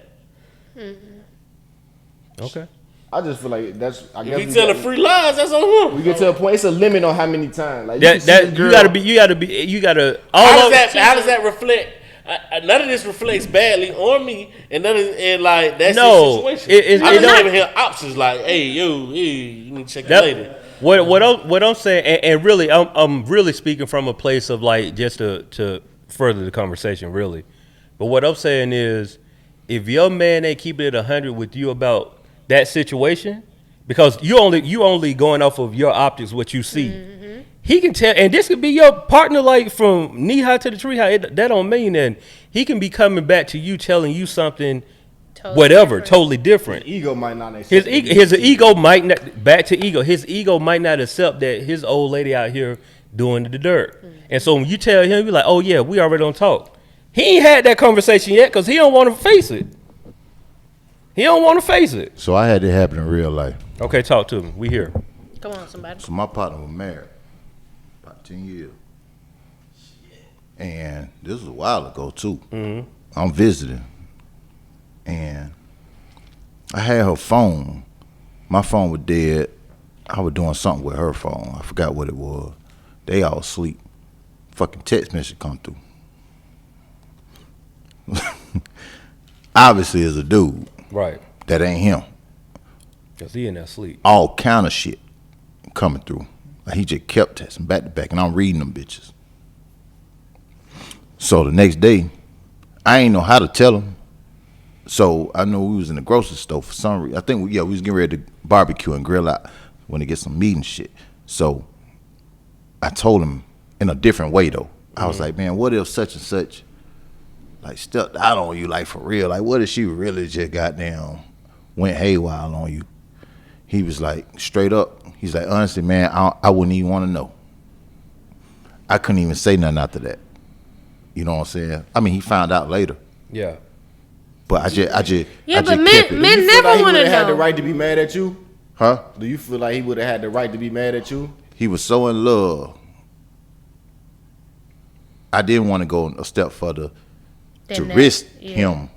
Okay. I just feel like that's. I guess If he telling free lies, that's on him. we get to a point. It's a limit on how many times. Like You gotta. How does that reflect? None of this reflects badly on me, and none of it like that's the situation. I'm not even hear options like, "Hey, you need to check that later." What I'm saying, and really, I'm really speaking from a place of like just to further the conversation, really. But what I'm saying is, if your man ain't keeping it 100 with you about that situation, because you only going off of your optics, what you see. Mm-hmm. He can tell, and this could be your partner, like from knee high to the tree high. That don't mean that he can be coming back to you, telling you something, totally different. His ego might not accept his ego might not. Back to ego. His ego might not accept that his old lady out here doing the dirt. Mm-hmm. And so when you tell him, you're like, "Oh yeah, we already don't talk." He ain't had that conversation yet because he don't want to face it. He don't want to face it. So I had it happen in real life. Okay, talk to me. We here. Come on, somebody. So my partner was married about 10 years. And this was a while ago, too. Mm-hmm. I'm visiting. And I had her phone. My phone was dead. I was doing something with her phone. I forgot what it was. They all asleep. Fucking text message come through. Obviously, it's a dude. Right. That ain't him. Because he in that sleep. All kind of shit coming through. Like he just kept texting back to back, and I'm reading them bitches. So the next day, I ain't know how to tell him. So I know we was in the grocery store for some reason. I think we was getting ready to barbecue and grill out when to get some meat and shit. So I told him in a different way though. I was like, man, what if such and such like stepped out on you, like for real? Like what if she really just goddamn went haywire on you? He was like, straight up, he's like, honestly, man, I wouldn't even want to know. I couldn't even say nothing after that. You know what I'm saying? I mean, he found out later. Yeah. But I just but men never want to know. Had the right to be mad at you? Huh? Do you feel like he would have had the right to be mad at you? He was so in love. I didn't want to go a step further to risk him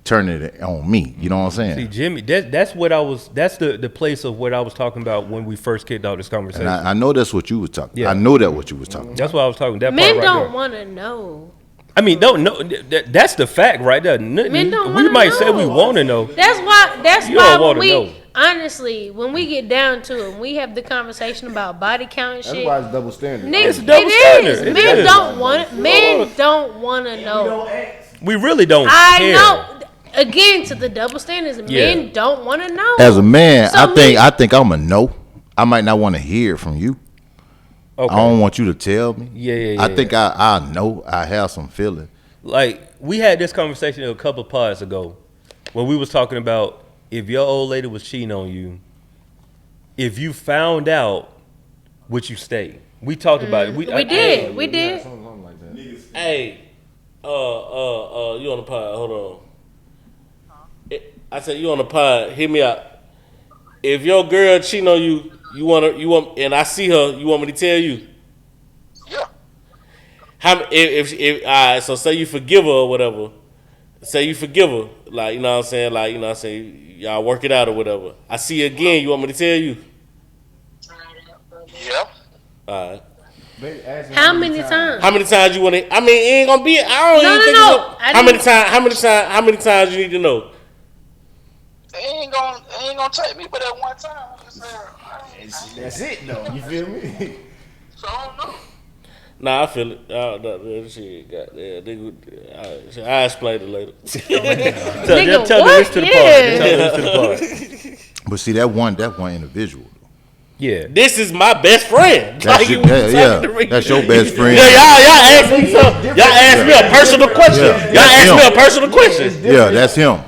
turning it on me. You know what I'm saying? See, Jimmy, that's the place of what I was talking about when we first kicked off this conversation. And I know that's what you was talking. Yeah. I know that what you was talking. That's what I was talking. That men part right don't want to know. I mean, don't know. That's the fact right there. Men don't we might know. say we want to know. That's why. Don't know. Honestly, when we get down to it, we have the conversation about body count and shit. That's why it's double standard. It's double standard. Men don't want it. Men don't want to know. We really don't. I know. Again, to the double standards, men don't want to know. As a man, so I think I'm a no. I might not want to hear it from you. Okay. I don't want you to tell me. Yeah. I think I know. I have some feeling. Like we had this conversation a couple of pods ago when we was talking about if your old lady was cheating on you, if you found out, would you stay? We talked about it. We did. Something like that. Hey, you on the pod? Hold on. I said you on the pod. Hear me out. If your girl cheating on you, you want, and I see her, you want me to tell you? Yeah. How if all right? So say you forgive her or whatever. say you forgive her, like, you know what I'm saying, like, you know what I'm saying, y'all work it out or whatever. I see you again. You want me to tell you? Yeah. All right. How many times? How many times you want to? I mean, it ain't gonna be. I don't even think. No. How many times you need to know? It ain't gonna take me but that one time. I'm just saying. That's it though. You feel me? So I don't know. Nah, I feel it. That shit, goddamn, I explain it later. Tell this to the part. Tell this to the part. But see that one individual. Yeah. This is my best friend. That's your best friend. Yeah, y'all asked me something. Y'all asked me a personal question. Y'all asked me a personal question. Yeah, that's him.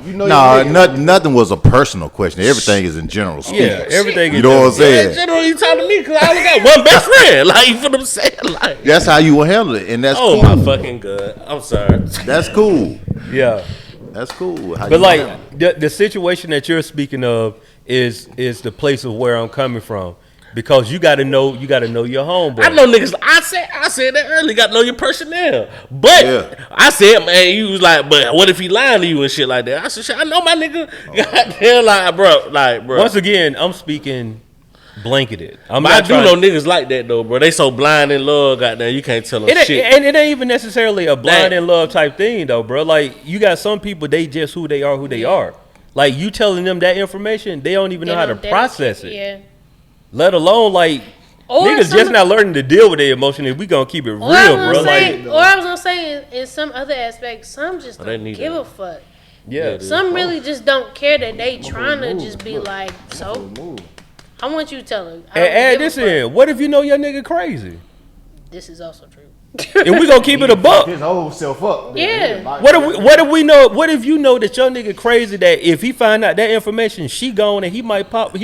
Nothing was a personal question. Everything is in general speech. Yeah, everything. You know what I'm saying? In general, you talking to me because I only got one best friend. Like, you feel what I'm saying? Like, that's how you will handle it, and that's oh cool. my fucking god. I'm sorry. That's cool. Yeah. That's cool. But like the situation that you're speaking of is the place of where I'm coming from, because you got to know your homeboy. I know niggas. I said that earlier. Got to know your personnel. But I said, man, you was like, but what if he lying to you and shit like that? I said, shit, I know my nigga. Goddamn, like, bro. Once again, I'm speaking blanketed. But I do know niggas like that though, bro. They so blind in love, goddamn, you can't tell them shit. And it ain't even necessarily a blind in love type thing though, bro. Like, you got some people, they just who they are. Like, you telling them that information, they don't even know how to process it. Yeah. Let alone, like, niggas just not learning to deal with their emotion, and we gonna keep it real, bro. I was gonna say, in some other aspects, some just don't give a fuck. Yeah. Some really just don't care that they trying to just be like, so I want you to tell her. And add this in. What if you know your nigga crazy? This is also true. And we gonna keep it a buck. His whole self up. Yeah. What if we know? What if you know that your nigga crazy? That if he find out that information, she gone and he might pop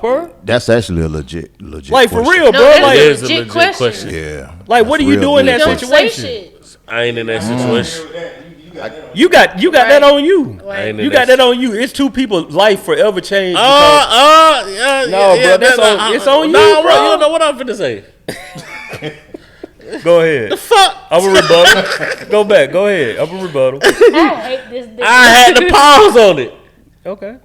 her. That's actually a legit. Like, for question. real, bro. That's like, it is a legit question. Yeah. Like, what do you do in that Don't say situation? shit. I ain't in that situation. You got that on you. I ain't in You got that on you. It's two people's life forever changed. Yeah. No, bro, it's on you, no, bro. You don't know what I'm finna say. Go ahead. The fuck? I'm a rebuttal. Go back. Go ahead. I'm a rebuttal. I hate this. I had to pause on it. Okay.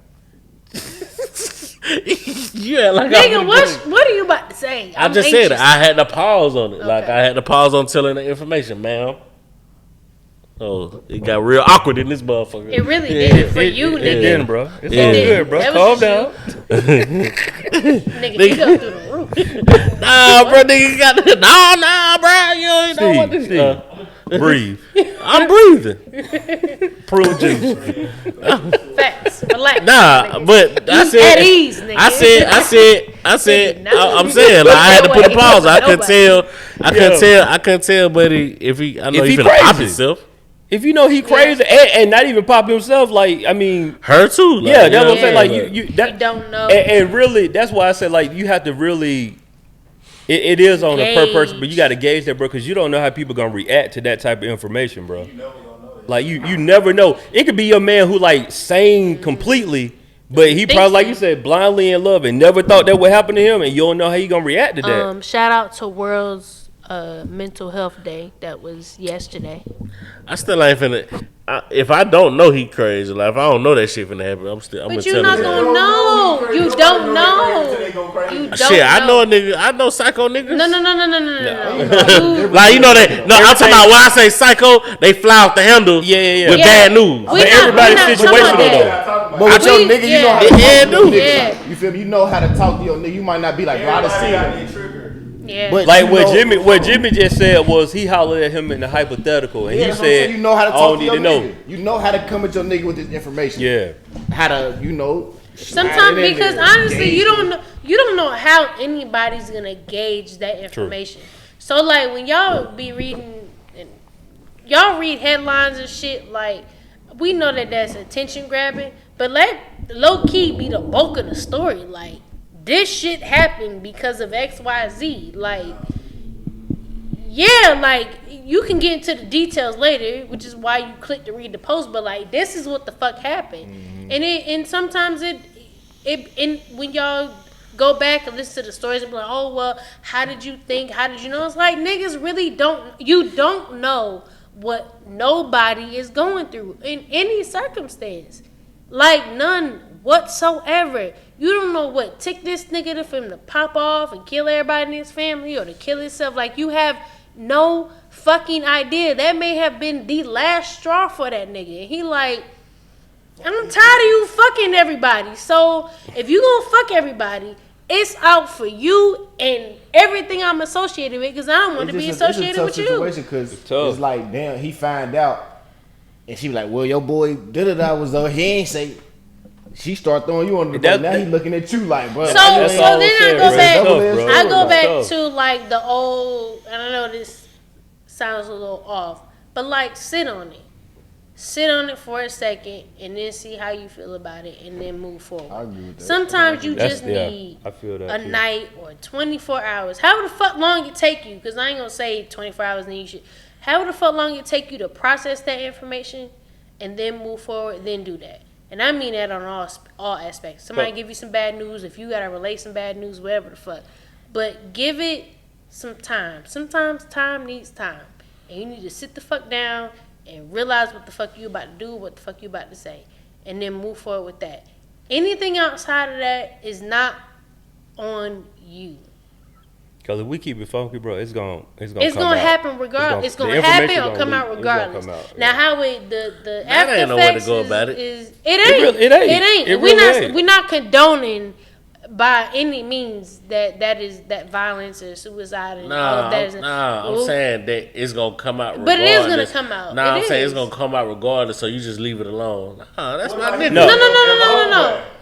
Yeah, like Nigga, what are you about to say? I just said it. I had to pause on it. Okay. Like, I had to pause on telling the information, ma'am. Oh, it got real awkward in this motherfucker. It really did for you, nigga. It didn't, bro. It's all good, bro. Calm down. Nigga, you go through the roof. Nah, bro, nigga got the... Nah, bro. You ain't know what this... Breathe. I'm breathing. Prune juice. Facts. Relax. Nah, nigga. but I said... At ease, nigga. I said, I'm saying, like, I had to put a pause. I couldn't tell, buddy, if he, I know If he he finna pop crazy. himself. If you know he crazy and not even pop himself, like, I mean, her too. Like, yeah, that's what I'm saying. Like, you don't know. And really, that's why I said, like, you have to really. It is on a per person, but you got to gauge that, bro, because you don't know how people gonna react to that type of information, bro. Like, you never know. It could be your man who, like, sane completely, but he probably, like you said, blindly in love and never thought that would happen to him, and you don't know how he gonna react to that. Shout out to World's Mental Health Day. That was yesterday. I still ain't finna. If I don't know he crazy, like if I don't know that shit finna happen, I'm gonna you're not gonna know. You don't know. You don't shit, I know a nigga. I know psycho niggas. No. Like, you know that. No, I'm talking about when I say psycho, they fly off the handle. Yeah. With bad news. But everybody's situational though. But with your nigga, you know how to talk to your Yeah. nigga. You feel me? You know how to talk to your nigga. You might not be like, bro, I done seen it. Yeah. But Like what Jimmy just said was he hollered at him in the hypothetical, and he said, you know how to I talk don't to need your to know. nigga. You know how to come at your nigga with this information. Yeah. How to, Sometimes, because honestly, you don't know how anybody's gonna gauge that information. True. So like when y'all be reading, y'all read headlines and shit, like we know that that's attention grabbing, but let low key be the bulk of the story. Like, this shit happened because of XYZ. Like, yeah, like you can get into the details later, which is why you click to read the post. But like, this is what the fuck happened, and sometimes when y'all go back and listen to the stories and be like, oh well, how did you think? How did you know? It's like, niggas really don't. You don't know what nobody is going through in any circumstance. Like, none whatsoever. You don't know what ticked this nigga for him to pop off and kill everybody in his family or to kill himself. Like, you have no fucking idea. That may have been the last straw for that nigga. And he like, I'm tired of you fucking everybody. So, if you gonna fuck everybody, it's out for you and everything I'm associated with, because I don't want to be associated with you. It's a tough situation because it's like, damn, he find out, and she be like, well, your boy da-da-da was he ain't say. She start throwing you on the bus. Now he looking at you like, bro. So then I go back to like the old, and I know this sounds a little off, but like sit on it. Sit on it for a second and then see how you feel about it and then move forward. I agree with that. Sometimes you just need a night or 24 hours. However the fuck long it take you, because I ain't going to say 24 hours and you should. However the fuck long it take you to process that information and then move forward, then do that. And I mean that on all aspects. Somebody give you some bad news, if you got to relay some bad news, whatever the fuck. But give it some time. Sometimes time needs time. And you need to sit the fuck down and realize what the fuck you about to do, what the fuck you about to say, and then move forward with that. Anything outside of that is not on you. Because if we keep it funky, bro, it's gonna happen regardless. It's gonna happen or come out regardless. Now, how the after ain't no way to effects go about is it ain't. We're not condoning by any means that violence or suicide and all of that. I'm saying that it's gonna come out regardless. But it is gonna come out. I'm saying it's gonna come out regardless, so you just leave it alone. That's my nigga. No.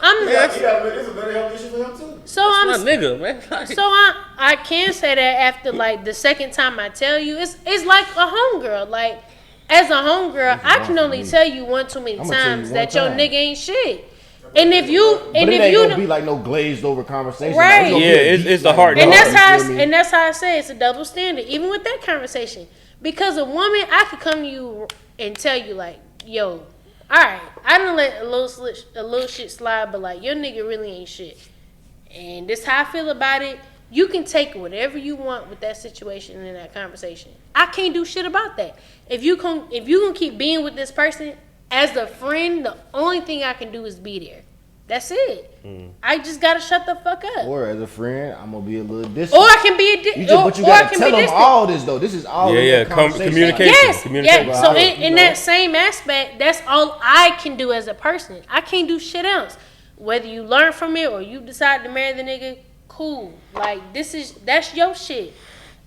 It's a better health issue for him too. So that's my nigga, man. So I can say that after like the second time I tell you, it's like a homegirl. Like, as a homegirl, I can only tell you one too many times that your nigga ain't shit. And if you don't be like no glazed over conversation, right? Like, it's the heart. And that's how I say it's a double standard, even with that conversation. Because a woman, I could come to you and tell you like, yo, all right, I done let a little shit slide, but like your nigga really ain't shit, and this how I feel about it. You can take whatever you want with that situation and in that conversation. I can't do shit about that. If you gonna keep being with this person as a friend, the only thing I can do is be there. That's it. I just gotta shut the fuck up. Or as a friend, I'm gonna be a little distant. Or I can be a distant. But you gotta tell them all this though. This is all communication. Yes. Communication. So in that same aspect, that's all I can do as a person. I can't do shit else. Whether you learn from it or you decide to marry the nigga, cool. Like that's your shit.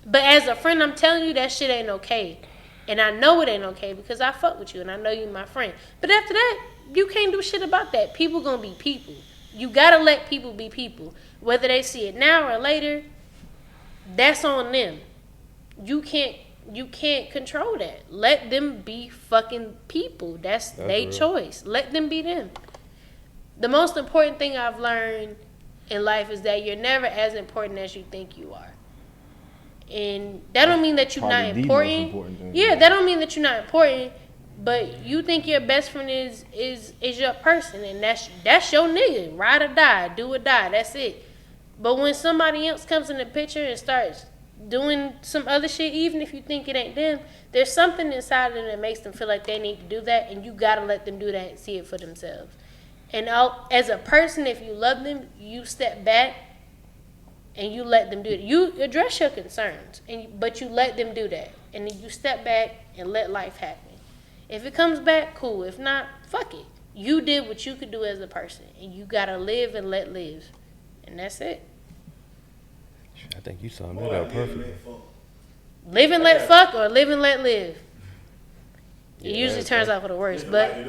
But as a friend, I'm telling you that shit ain't okay. And I know it ain't okay because I fuck with you and I know you my friend. But after that, you can't do shit about that. People gonna be people. You gotta let people be people. Whether they see it now or later, that's on them. You can't control that. Let them be fucking people. That's their choice. Let them be them. The most important thing I've learned in life is that you're never as important as you think you are. And that don't mean that you're not important. Yeah, that don't mean that you're not important. But you think your best friend is your person, and that's your nigga. Ride or die, do or die. That's it. But when somebody else comes in the picture and starts doing some other shit, even if you think it ain't them, there's something inside of them that makes them feel like they need to do that, and you gotta let them do that and see it for themselves. And as a person, if you love them, you step back and you let them do it. You address your concerns, but you let them do that, and then you step back and let life happen. If it comes back, cool. If not, fuck it. You did what you could do as a person, and you gotta live and let live, and that's it. I think you summed that up perfect. Live and let fuck, or live and let live. It usually turns out for the worst, but it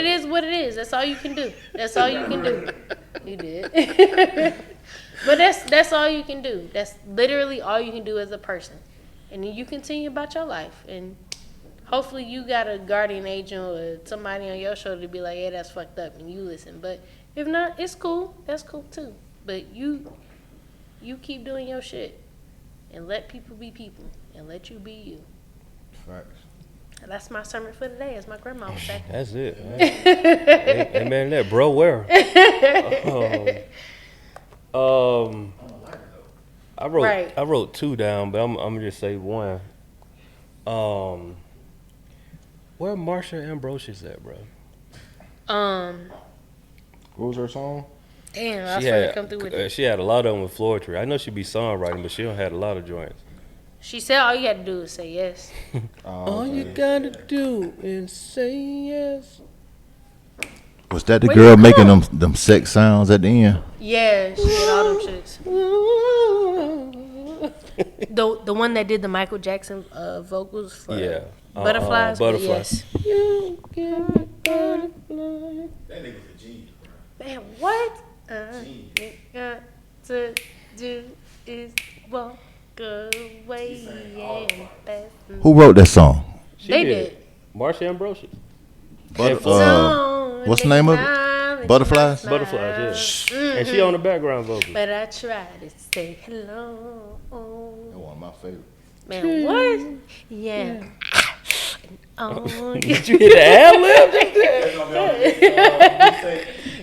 is what it is. That's all you can do. That's all you can do. You did, but that's all you can do. That's literally all you can do as a person, and then you continue about your life and. Hopefully you got a guardian angel or somebody on your shoulder to be like, yeah, that's fucked up, and you listen. But if not, it's cool. That's cool too. But you keep doing your shit and let people be people and let you be you. Facts. And that's my sermon for today, as my grandma would say. That's it, man. Amen to that, bro. Where? I wrote two down, but I'm gonna just say one. Where Marsha Ambrosius at, bro? What was her song? Damn, I was trying to come through with it. She had a lot of them with Floetry. I know she be songwriting, but she don't had a lot of joints. She said all you had to do is say yes. All you gotta do is say yes. Was that the girl making them sex sounds at the end? Yeah, she did all them shits. The one that did the Michael Jackson vocals for Butterflies. Butterflies. Yes. You get butterfly. That nigga's a genius, bro. Man, what? Got to do is walk away and pass. Who wrote that song? They did. Marsha Ambrosius. What's the name of it? Butterflies? Butterflies, yeah. And she on the background vocals. But I try to say hello. That one of my favorite. Man, what? Yeah. Oh, Did you hear the ad-libs?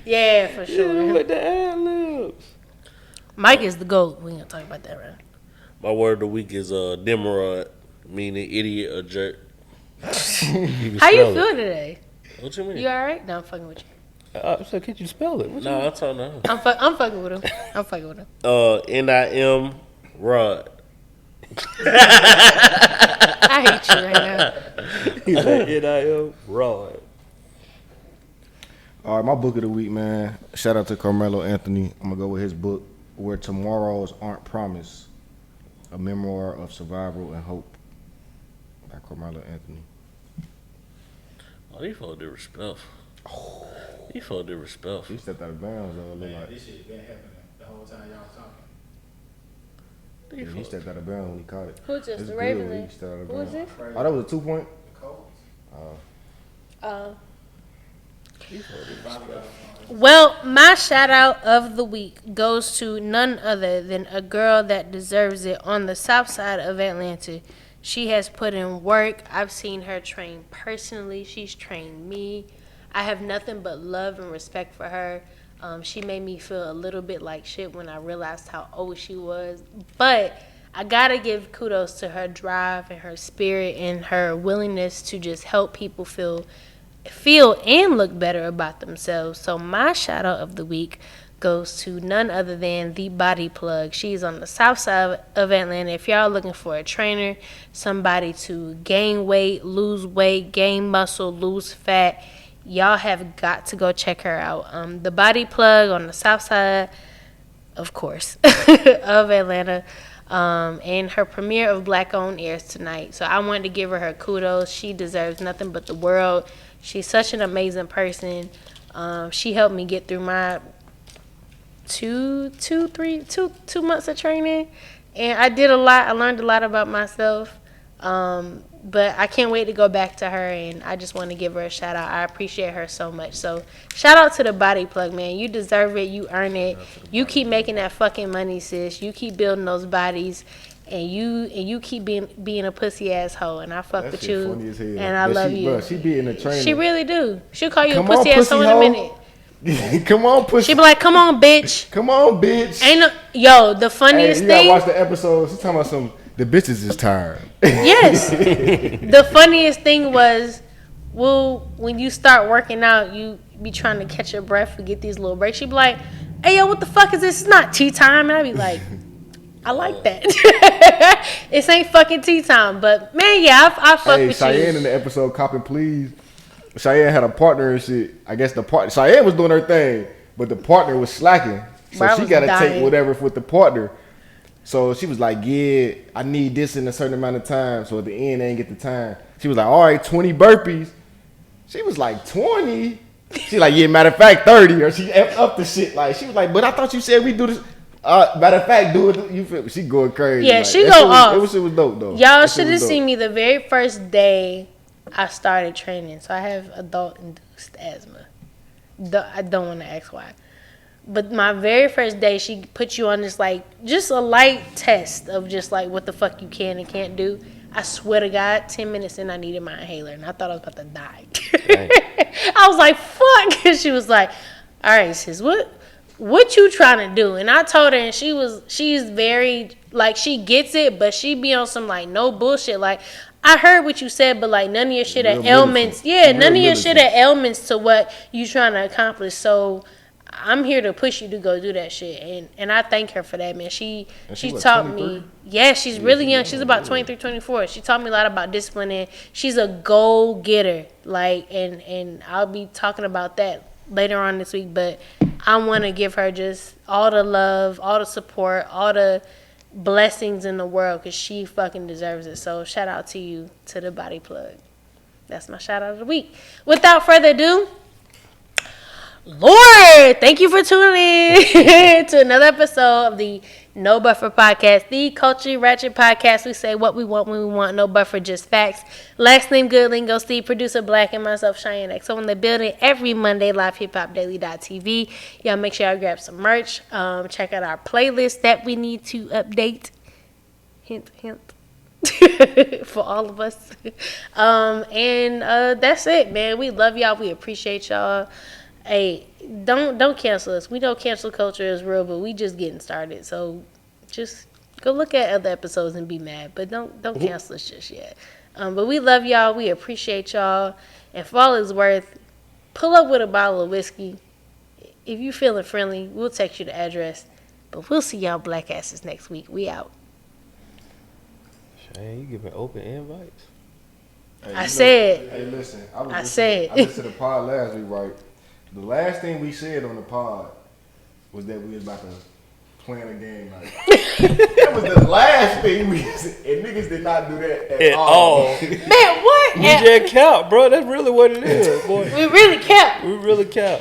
yeah, for sure. With the ad-libs. Mike is the GOAT. We ain't gonna talk about that, right? My word of the week is Nimrod, meaning idiot or jerk. How you feel today? What you mean? You all right? No, I'm fucking with you. So can you spell it? What you No, I'm talking to him. I'm fucking with him. I'm fucking with him. N-I-M Rod. I hate you right now. He's like NIL Rod. All right, my book of the week, man. Shout out to Carmelo Anthony. I'm gonna go with his book, Where Tomorrows Aren't Promised, a memoir of survival and hope, by Carmelo Anthony. Oh, these folks disrespectful. These folks disrespectful. He stepped out of bounds, though. It looked Man, like this shit been happening the whole time y'all talking. he stepped out of bounds when he caught it. Who just It's the good Raven? when he stepped out of Who was bounds. this? Oh, that was a 2-point? The Colts. Well, my shout out of the week goes to none other than a girl that deserves it on the south side of Atlanta. She has put in work. I've seen her train personally. She's trained me. I have nothing but love and respect for her. She made me feel a little bit like shit when I realized how old she was. But I gotta give kudos to her drive and her spirit and her willingness to just help people feel and look better about themselves. So my shout out of the week goes to none other than The Body Plug. She's on the south side of Atlanta. If y'all looking for a trainer, somebody to gain weight, gain muscle, lose fat, y'all have got to go check her out. The Body Plug on the south side, of course, of Atlanta. And her premiere of Black Owned airs tonight. So I wanted to give her kudos. She deserves nothing but the world. She's such an amazing person. She helped me get through my two months of training, and I did a lot. I learned a lot about myself. But I can't wait to go back to her, and I just want to give her a shout out. I appreciate her so much. So shout out to The Body Plug, man. You deserve it. You earn it. You keep making that fucking money, sis. You keep building those bodies, and you keep being a pussy asshole. And I fuck with you, funny as hell. and I love you. Bro, she be in the training. She really do. She'll call you Come a pussy on, asshole in a minute. Come on, pussy. She be like, "Come on, bitch." Come on, bitch. Ain't no the funniest you thing. gotta watch the episode. She's talking about the bitches is tired. Yes. The funniest thing was, when you start working out, you be trying to catch your breath and get these little breaks. She be like, "Hey, yo, what the fuck is this? It's not tea time." And I be like, I like that. It ain't fucking tea time. But, man, yeah, I fuck with Chiane you. in the episode, Copping Please. Chiane had a partner and shit. I guess Chiane was doing her thing, but the partner was slacking. So Bro, I she was got to dying. take whatever with the partner. So she was like, yeah, I need this in a certain amount of time. So at the end, they ain't get the time. She was like, all right, 20 burpees. She was like, 20? She like, yeah, matter of fact, 30. Or she effed up the shit. Like, she was like, but I thought you said we do this. Matter of fact, do it. You feel me? She going crazy. Yeah, like, she that go shit was- off. It was dope, though. Y'all That shit should have was dope. seen me the very first day I started training. So I have adult-induced asthma. I don't want to ask why. But my very first day, she put you on this, just a light test of just, what the fuck you can and can't do. I swear to God, 10 minutes in, I needed my inhaler, and I thought I was about to die. I was like, fuck. And she was like, all right, sis, what you trying to do? And I told her, and she's very, she gets it, but she be on some, no bullshit. I heard what you said, but like none of your shit Real are ailments. militant. Yeah, Real none of your shit militant. are ailments to what you trying to accomplish. So I'm here to push you to go do that shit, and I thank her for that, man. She what, taught 23? me. Yeah, she's really young. She's about 23, 24. She taught me a lot about discipline, and she's a goal getter. Like, and I'll be talking about that later on this week. But I want to give her just all the love, all the support, all the blessings in the world, because she fucking deserves it. So shout out to you, to the Body Plug. That's my shout out of the week. Without further ado, Lord, thank you for tuning in to another episode of the No Buffer Podcast, the culturally ratchet podcast. We say what we want when we want, no buffer, just facts. Last name good, Lingo Steve, producer Black, and myself, Chiane X. So in the building every Monday, live hiphopdaily.tv. Y'all make sure y'all grab some merch. Check out our playlist that we need to update. Hint, hint. For all of us. And that's it, man. We love y'all. We appreciate y'all. Hey, don't cancel us. We know cancel culture is real, but we just getting started. So just go look at other episodes and be mad, but don't cancel us just yet. But we love y'all. We appreciate y'all. And for all it's worth, pull up with a bottle of whiskey. If you feeling friendly, we'll text you the address. But we'll see y'all black asses next week. We out. Shane, you giving open invites? Hey, I said. Hey, listen. I said. I listened to the pod last week, right? The last thing we said on the pod was that we was about to plan a game night. That was the last thing we said. And niggas did not do that at all. Man, what? We just count, bro. That's really what it is, boy. We really kept. We really count.